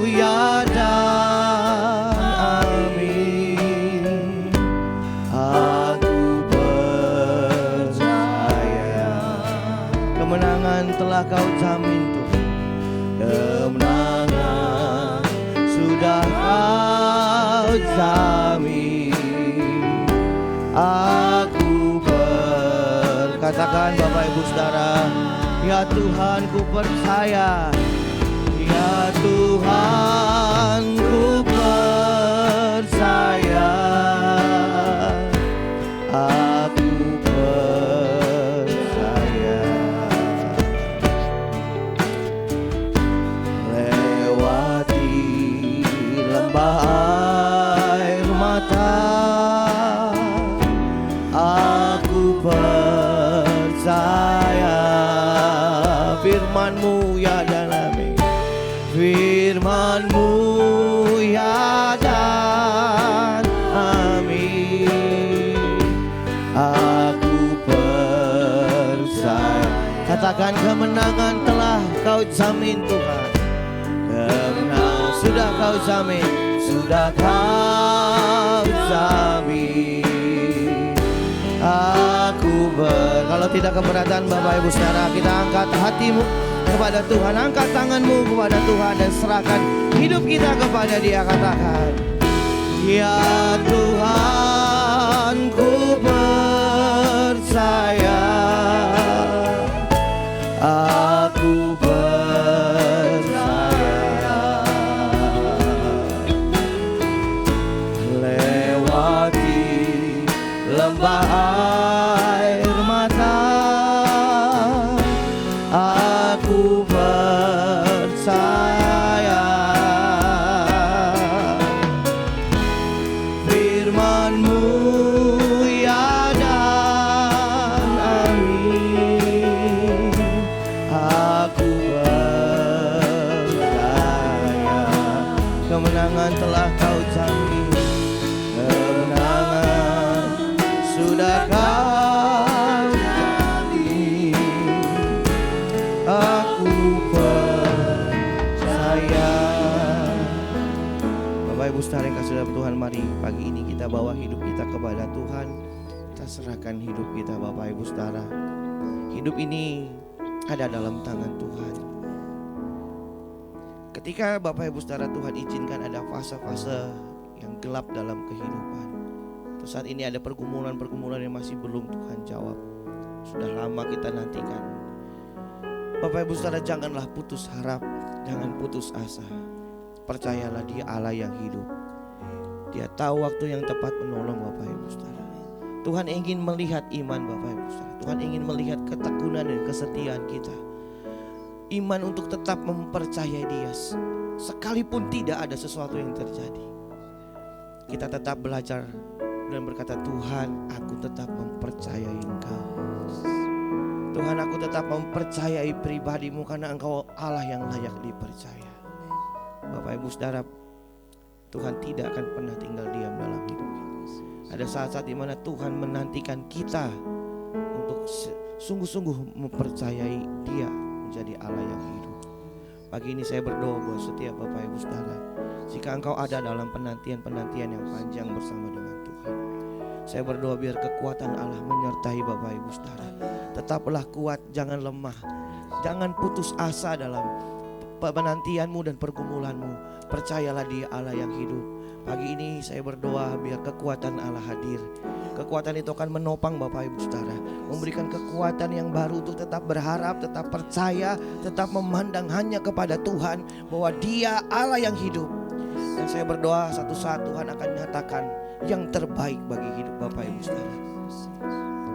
ya dan amin, aku percaya. Kemenangan telah Kau jamin Tuhan, kemenangan sudah Kau jamin, aku katakan Bapak Ibu Saudara, ya Tuhan ku percaya, ya Tuhan ku percaya, aku percaya, lewati lembah air mata, aku percaya. Firman-Mu ya dan amin, firman-Mu ya dan amin, aku percaya. Katakan kemenangan telah Kau jamin Tuhan, kemenangan sudah Kau jamin, sudah Kau jamin, aku kalau tidak keberatan Bapak Ibu Saudara, kita angkat hatimu kepada Tuhan, angkat tanganmu kepada Tuhan dan serahkan hidup kita kepada Dia. Katakan, ya Tuhan ku percaya, aku percaya, lewati lembah air kemenangan telah kau jamin. Kemenangan sudah kau jamin. Aku percaya. Bapak Ibu saudara yang kasih dalam Tuhan, mari pagi ini kita bawa hidup kita kepada Tuhan. Kita serahkan hidup kita Bapak Ibu saudara. Hidup ini ada dalam tangan Tuhan. Ketika Bapak Ibu saudara Tuhan izinkan ada fase-fase yang gelap dalam kehidupan. Terus saat ini ada pergumulan-pergumulan yang masih belum Tuhan jawab. Sudah lama kita nantikan. Bapak Ibu saudara, janganlah putus harap, jangan putus asa. Percayalah Dia Allah yang hidup. Dia tahu waktu yang tepat menolong Bapak Ibu saudara. Tuhan ingin melihat iman Bapak Ibu saudara. Tuhan ingin melihat ketekunan dan kesetiaan kita. Iman untuk tetap mempercayai Dia sekalipun tidak ada sesuatu yang terjadi. Kita tetap belajar dan berkata, Tuhan, aku tetap mempercayai Engkau. Tuhan, aku tetap mempercayai pribadi-Mu karena Engkau Allah yang layak dipercaya. Bapak Ibu saudara, Tuhan tidak akan pernah tinggal diam dalam hidup kita. Ada saat-saat di mana Tuhan menantikan kita untuk sungguh-sungguh mempercayai Dia menjadi Allah yang hidup. Pagi ini saya berdoa buat setiap Bapak Ibu saudara, jika engkau ada dalam penantian-penantian yang panjang bersama dengan Tuhan, saya berdoa biar kekuatan Allah menyertai Bapak Ibu saudara. Tetaplah kuat, jangan lemah, jangan putus asa dalam penantianmu dan pergumulanmu. Percayalah Dia Allah yang hidup. Pagi ini saya berdoa biar kekuatan Allah hadir. Kekuatan itu akan menopang Bapak Ibu saudara, memberikan kekuatan yang baru untuk tetap berharap, tetap percaya, tetap memandang hanya kepada Tuhan, bahwa Dia Allah yang hidup. Dan saya berdoa satu saat Tuhan akan nyatakan yang terbaik bagi hidup Bapak Ibu saudara.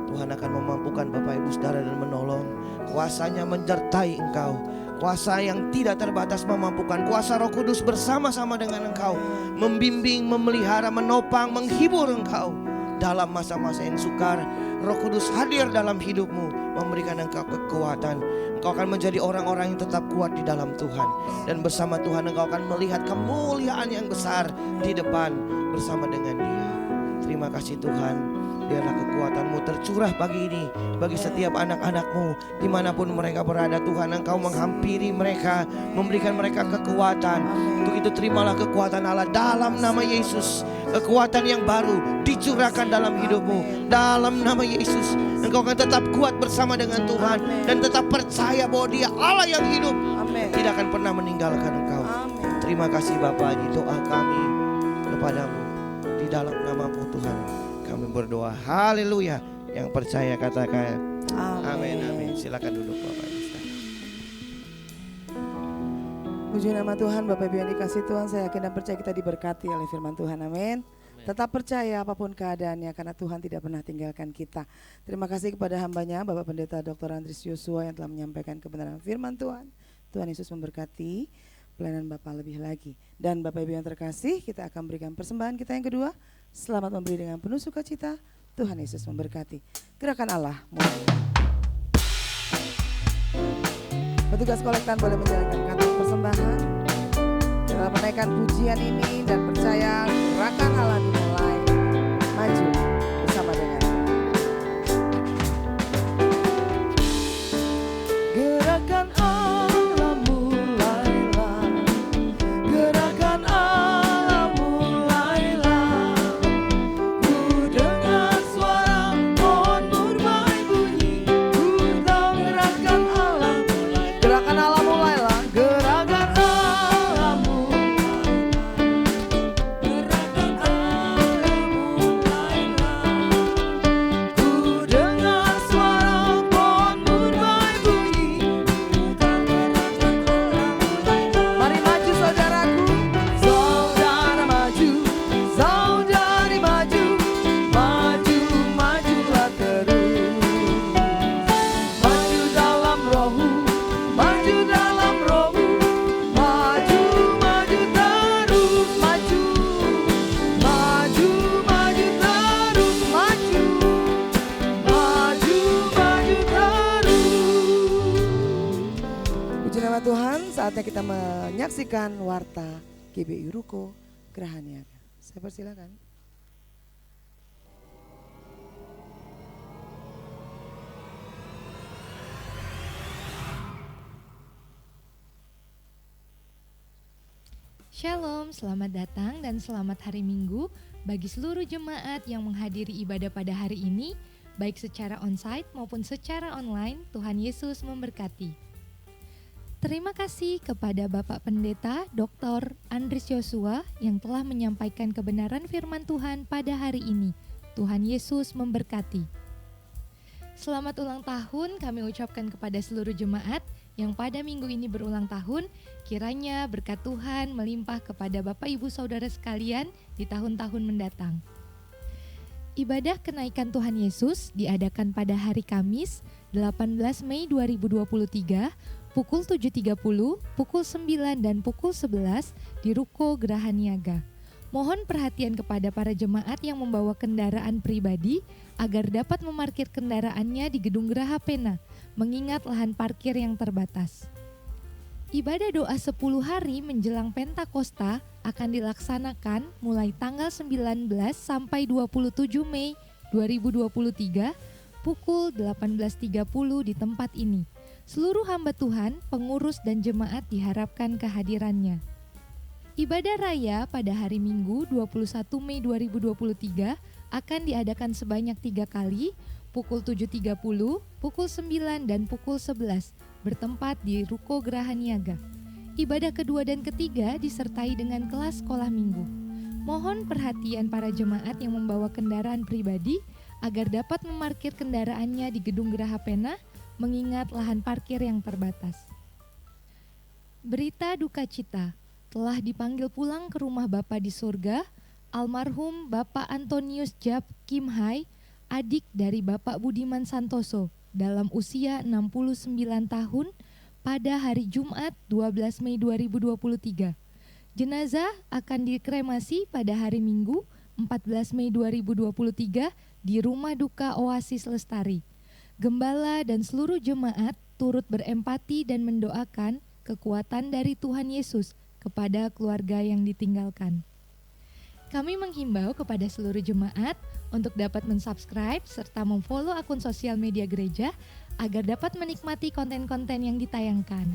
Tuhan akan memampukan Bapak Ibu saudara dan menolong. Kuasanya menyertai engkau. Kuasa yang tidak terbatas memampukan. Kuasa Roh Kudus bersama-sama dengan engkau, membimbing, memelihara, menopang, menghibur engkau dalam masa-masa yang sukar. Roh Kudus hadir dalam hidupmu, memberikan engkau kekuatan. Engkau akan menjadi orang-orang yang tetap kuat di dalam Tuhan. Dan bersama Tuhan engkau akan melihat kemuliaan yang besar di depan bersama dengan Dia. Terima kasih Tuhan. Biarlah kekuatan-Mu tercurah pagi ini bagi setiap anak-anak-Mu dimanapun mereka berada. Tuhan, Engkau menghampiri mereka, memberikan mereka kekuatan. Untuk itu terimalah kekuatan Allah dalam nama Yesus. Kekuatan yang baru dicurahkan dalam hidupmu dalam nama Yesus. Engkau akan tetap kuat bersama dengan Tuhan dan tetap percaya bahwa Dia Allah yang hidup, tidak akan pernah meninggalkan engkau. Terima kasih Bapa, di doa kami kepadamu di dalam nama-Mu Tuhan kami berdoa. Haleluya. Yang percaya katakan amin. Amin. Silakan duduk Bapak Ibu. Puji nama Tuhan, Bapak Ibu yang dikasih Tuhan, saya yakin dan percaya kita diberkati oleh firman Tuhan. Amin. Tetap percaya apapun keadaannya, karena Tuhan tidak pernah tinggalkan kita. Terima kasih kepada hambanya Bapak Pendeta Dr. Andris Yosua yang telah menyampaikan kebenaran firman Tuhan. Tuhan Yesus memberkati pelayanan Bapak lebih lagi. Dan Bapak Ibu yang terkasih, kita akan berikan persembahan kita yang kedua. Selamat memberi dengan penuh sukacita. Tuhan Yesus memberkati. Gerakan Allah mulai. Petugas kolektan boleh menjalankan kantong persembahan. Kita menaikkan pujian ini dan percaya gerakan Allah dimulai. Maju bersama dengan gerakan Allah mulailah. Gerakan Allah mulailah. Ku dengar suara pohon murmai bunyi. Ku tahu gerakan Allah. Gerakan Allah mulailah. Gerakan Allah mulailah. Gerakan Allah mulailah. Ku dengar suara pohon murmai bunyi. Mari maju saudaraku, saudara maju, saudari maju, maju, majulah terus. Maju dalam rohmu, maju dalam rohmu, maju, maju terus, maju, maju, maju terus, maju, maju, maju terus. Puji nama Tuhan, saatnya kita menyaksikan warta GBI Ruko Gerahaniaga. Saya persilakan. Shalom, selamat datang dan selamat hari Minggu bagi seluruh jemaat yang menghadiri ibadah pada hari ini, baik secara onsite maupun secara online. Tuhan Yesus memberkati. Terima kasih kepada Bapak Pendeta Dr. Andris Yosua yang telah menyampaikan kebenaran firman Tuhan pada hari ini. Tuhan Yesus memberkati. Selamat ulang tahun kami ucapkan kepada seluruh jemaat yang pada minggu ini berulang tahun. Kiranya berkat Tuhan melimpah kepada Bapak Ibu Saudara sekalian di tahun-tahun mendatang. Ibadah kenaikan Tuhan Yesus diadakan pada hari Kamis 18 Mei 2023 pukul 7.30, pukul 9 dan pukul 11 di Ruko Gerahaniaga. Mohon perhatian kepada para jemaat yang membawa kendaraan pribadi agar dapat memarkir kendaraannya di Gedung Geraha Pena, mengingat lahan parkir yang terbatas. Ibadah doa 10 hari menjelang Pentakosta akan dilaksanakan mulai tanggal 19 sampai 27 Mei 2023 pukul 18.30 di tempat ini. Seluruh hamba Tuhan, pengurus dan jemaat diharapkan kehadirannya. Ibadah raya pada hari Minggu 21 Mei 2023 akan diadakan sebanyak 3 kali, pukul 7.30, pukul 9 dan pukul 11, bertempat di Ruko Gerahaniaga. Ibadah kedua dan ketiga disertai dengan kelas sekolah minggu. Mohon perhatian para jemaat yang membawa kendaraan pribadi agar dapat memarkir kendaraannya di Gedung Geraha Pena, mengingat lahan parkir yang terbatas. Berita duka cita, telah dipanggil pulang ke rumah Bapa di surga, almarhum Bapak Antonius Jab Kim Hai, adik dari Bapak Budiman Santoso, dalam usia 69 tahun pada hari Jumat 12 Mei 2023. Jenazah akan dikremasi pada hari Minggu 14 Mei 2023 di Rumah Duka Oasis Lestari. Gembala dan seluruh jemaat turut berempati dan mendoakan kekuatan dari Tuhan Yesus kepada keluarga yang ditinggalkan. Kami menghimbau kepada seluruh jemaat untuk dapat mensubscribe serta memfollow akun sosial media gereja agar dapat menikmati konten-konten yang ditayangkan.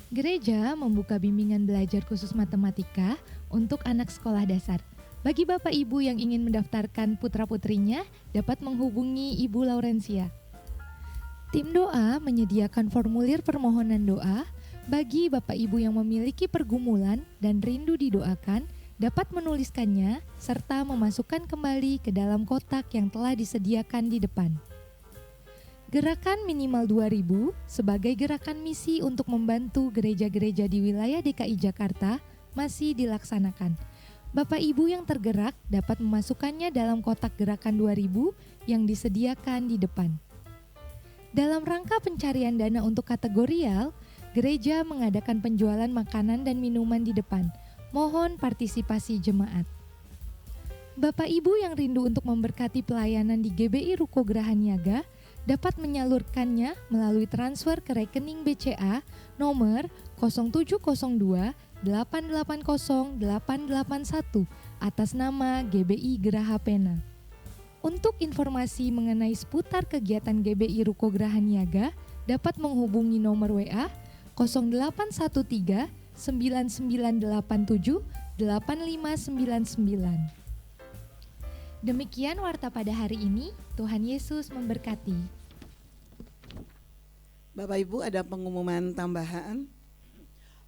Gereja membuka bimbingan belajar khusus matematika untuk anak sekolah dasar. Bagi Bapak Ibu yang ingin mendaftarkan putra-putrinya, dapat menghubungi Ibu Laurencia. Tim doa menyediakan formulir permohonan doa. Bagi Bapak Ibu yang memiliki pergumulan dan rindu didoakan, dapat menuliskannya serta memasukkan kembali ke dalam kotak yang telah disediakan di depan. Gerakan minimal 2.000 sebagai gerakan misi untuk membantu gereja-gereja di wilayah DKI Jakarta masih dilaksanakan. Bapak Ibu yang tergerak dapat memasukkannya dalam kotak gerakan 2.000 yang disediakan di depan. Dalam rangka pencarian dana untuk kategorial, gereja mengadakan penjualan makanan dan minuman di depan. Mohon partisipasi jemaat. Bapak Ibu yang rindu untuk memberkati pelayanan di GBI Ruko Gerahaniaga dapat menyalurkannya melalui transfer ke rekening BCA nomor 0702 880 881 atas nama GBI Geraha Pena. Untuk informasi mengenai seputar kegiatan GBI Ruko Gerahaniaga dapat menghubungi nomor WA 0813 9987 8599. Demikian warta pada hari ini. Tuhan Yesus memberkati. Bapak Ibu, ada pengumuman tambahan.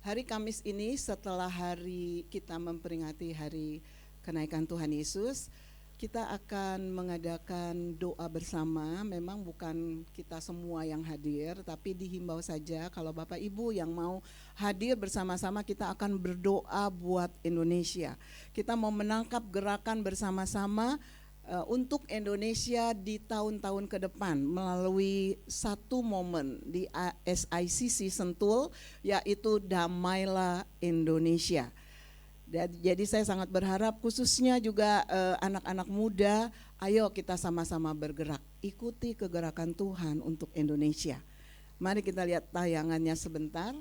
Hari Kamis ini setelah hari kita memperingati hari kenaikan Tuhan Yesus, kita akan mengadakan doa bersama. Memang bukan kita semua yang hadir, tapi dihimbau saja kalau Bapak Ibu yang mau hadir bersama-sama, kita akan berdoa buat Indonesia. Kita mau menangkap gerakan bersama-sama untuk Indonesia di tahun-tahun ke depan melalui satu momen di SICC Sentul, yaitu Damailah Indonesia. Jadi saya sangat berharap khususnya juga anak-anak muda, ayo kita sama-sama bergerak, ikuti kegerakan Tuhan untuk Indonesia. Mari kita lihat tayangannya sebentar.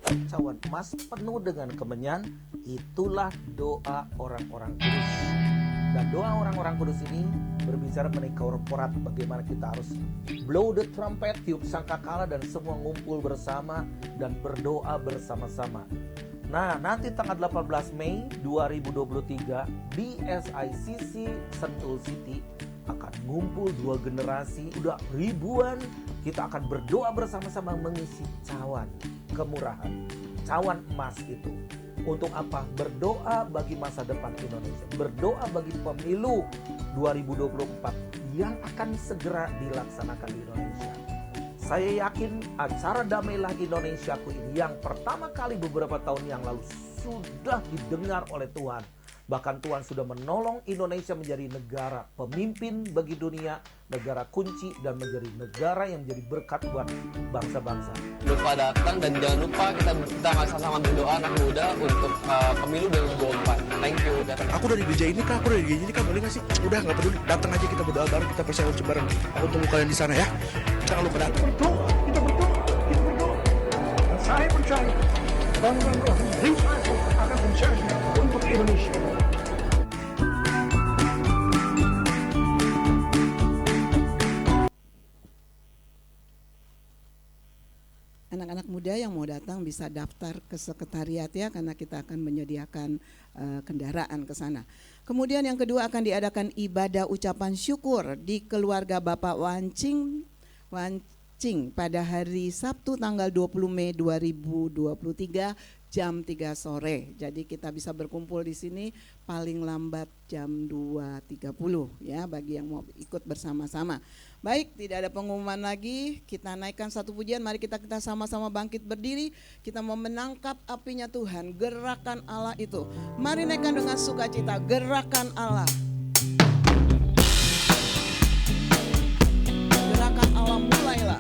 mendapatkan cawan emas penuh dengan kemenyan. Itulah doa orang-orang kudus. Dan doa orang-orang kudus ini berbicara mengenai korporat, bagaimana kita harus blow the trumpet, tiup sangkakala, dan semua ngumpul bersama dan berdoa bersama-sama. Nah, nanti tanggal 18 Mei 2023 di SICC Sentul City akan ngumpul 2 generasi, udah ribuan. Kita akan berdoa bersama-sama mengisi cawan kemurahan, cawan emas itu. Untuk apa? Berdoa bagi masa depan Indonesia. Berdoa bagi pemilu 2024 yang akan segera dilaksanakan di Indonesia. Saya yakin acara Damailah Indonesiaku ini yang pertama kali beberapa tahun yang lalu sudah didengar oleh Tuhan. Bahkan Tuhan sudah menolong Indonesia menjadi negara pemimpin bagi dunia, negara kunci, dan menjadi negara yang menjadi berkat buat bangsa-bangsa. Lupa datang dan jangan lupa kita sama-sama berdoa anak muda untuk pemilu 2024. Thank you. Aku dari gereja ini kak, boleh nggak sih? Udah nggak peduli, datang aja kita berdoa bareng, kita percaya bareng. Aku tunggu kalian di sana ya. Jangan lupa datang. Kita berdoa. Dan saya percaya bangunan roh revival akan terjadi untuk Indonesia. Anak-anak muda yang mau datang bisa daftar ke sekretariat ya, karena kita akan menyediakan kendaraan ke sana. Kemudian yang kedua akan diadakan ibadah ucapan syukur di keluarga Bapak Wancing pada hari Sabtu tanggal 20 Mei 2023 jam 3 sore. Jadi kita bisa berkumpul di sini paling lambat jam 2.30 ya bagi yang mau ikut bersama-sama. Baik, tidak ada pengumuman lagi, kita naikkan satu pujian, mari kita sama-sama bangkit berdiri, kita mau menangkap apinya Tuhan, gerakan Allah itu. Mari naikkan dengan sukacita, gerakan Allah. Gerakan Allah mulailah.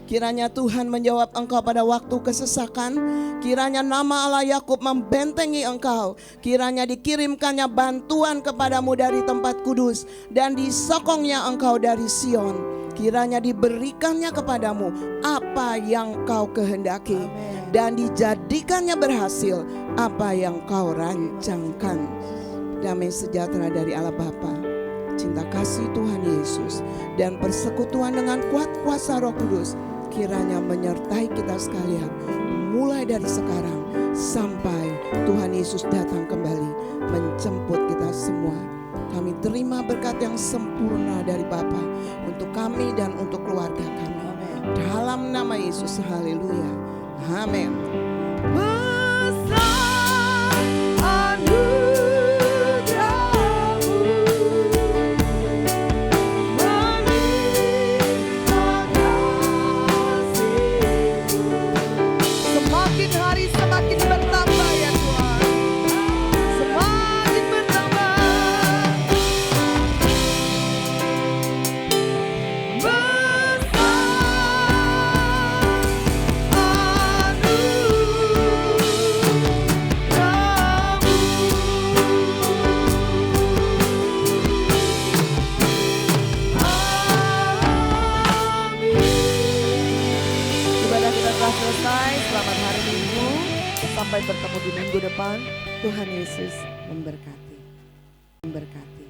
Kiranya Tuhan menjawab engkau pada waktu kesesakan. Kiranya nama Allah Yakub membentengi engkau. Kiranya dikirimkannya bantuan kepadamu dari tempat kudus, dan disokongnya engkau dari Sion. Kiranya diberikannya kepadamu apa yang kau kehendaki. Amen. Dan dijadikannya berhasil apa yang kau rancangkan. Damai sejahtera dari Allah Bapa, cinta kasih Tuhan Yesus, dan persekutuan dengan kuat kuasa Roh Kudus kiranya menyertai kita sekalian mulai dari sekarang sampai Tuhan Yesus datang kembali menjemput kita semua. Kami terima berkat yang sempurna dari Bapa untuk kami dan untuk keluarga kami. Dalam nama Yesus, haleluya. Amin. Besar anugerahmu Sampai bertemu di minggu depan. Tuhan Yesus memberkati. Memberkati.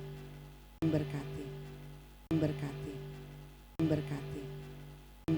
Memberkati. Memberkati. Memberkati.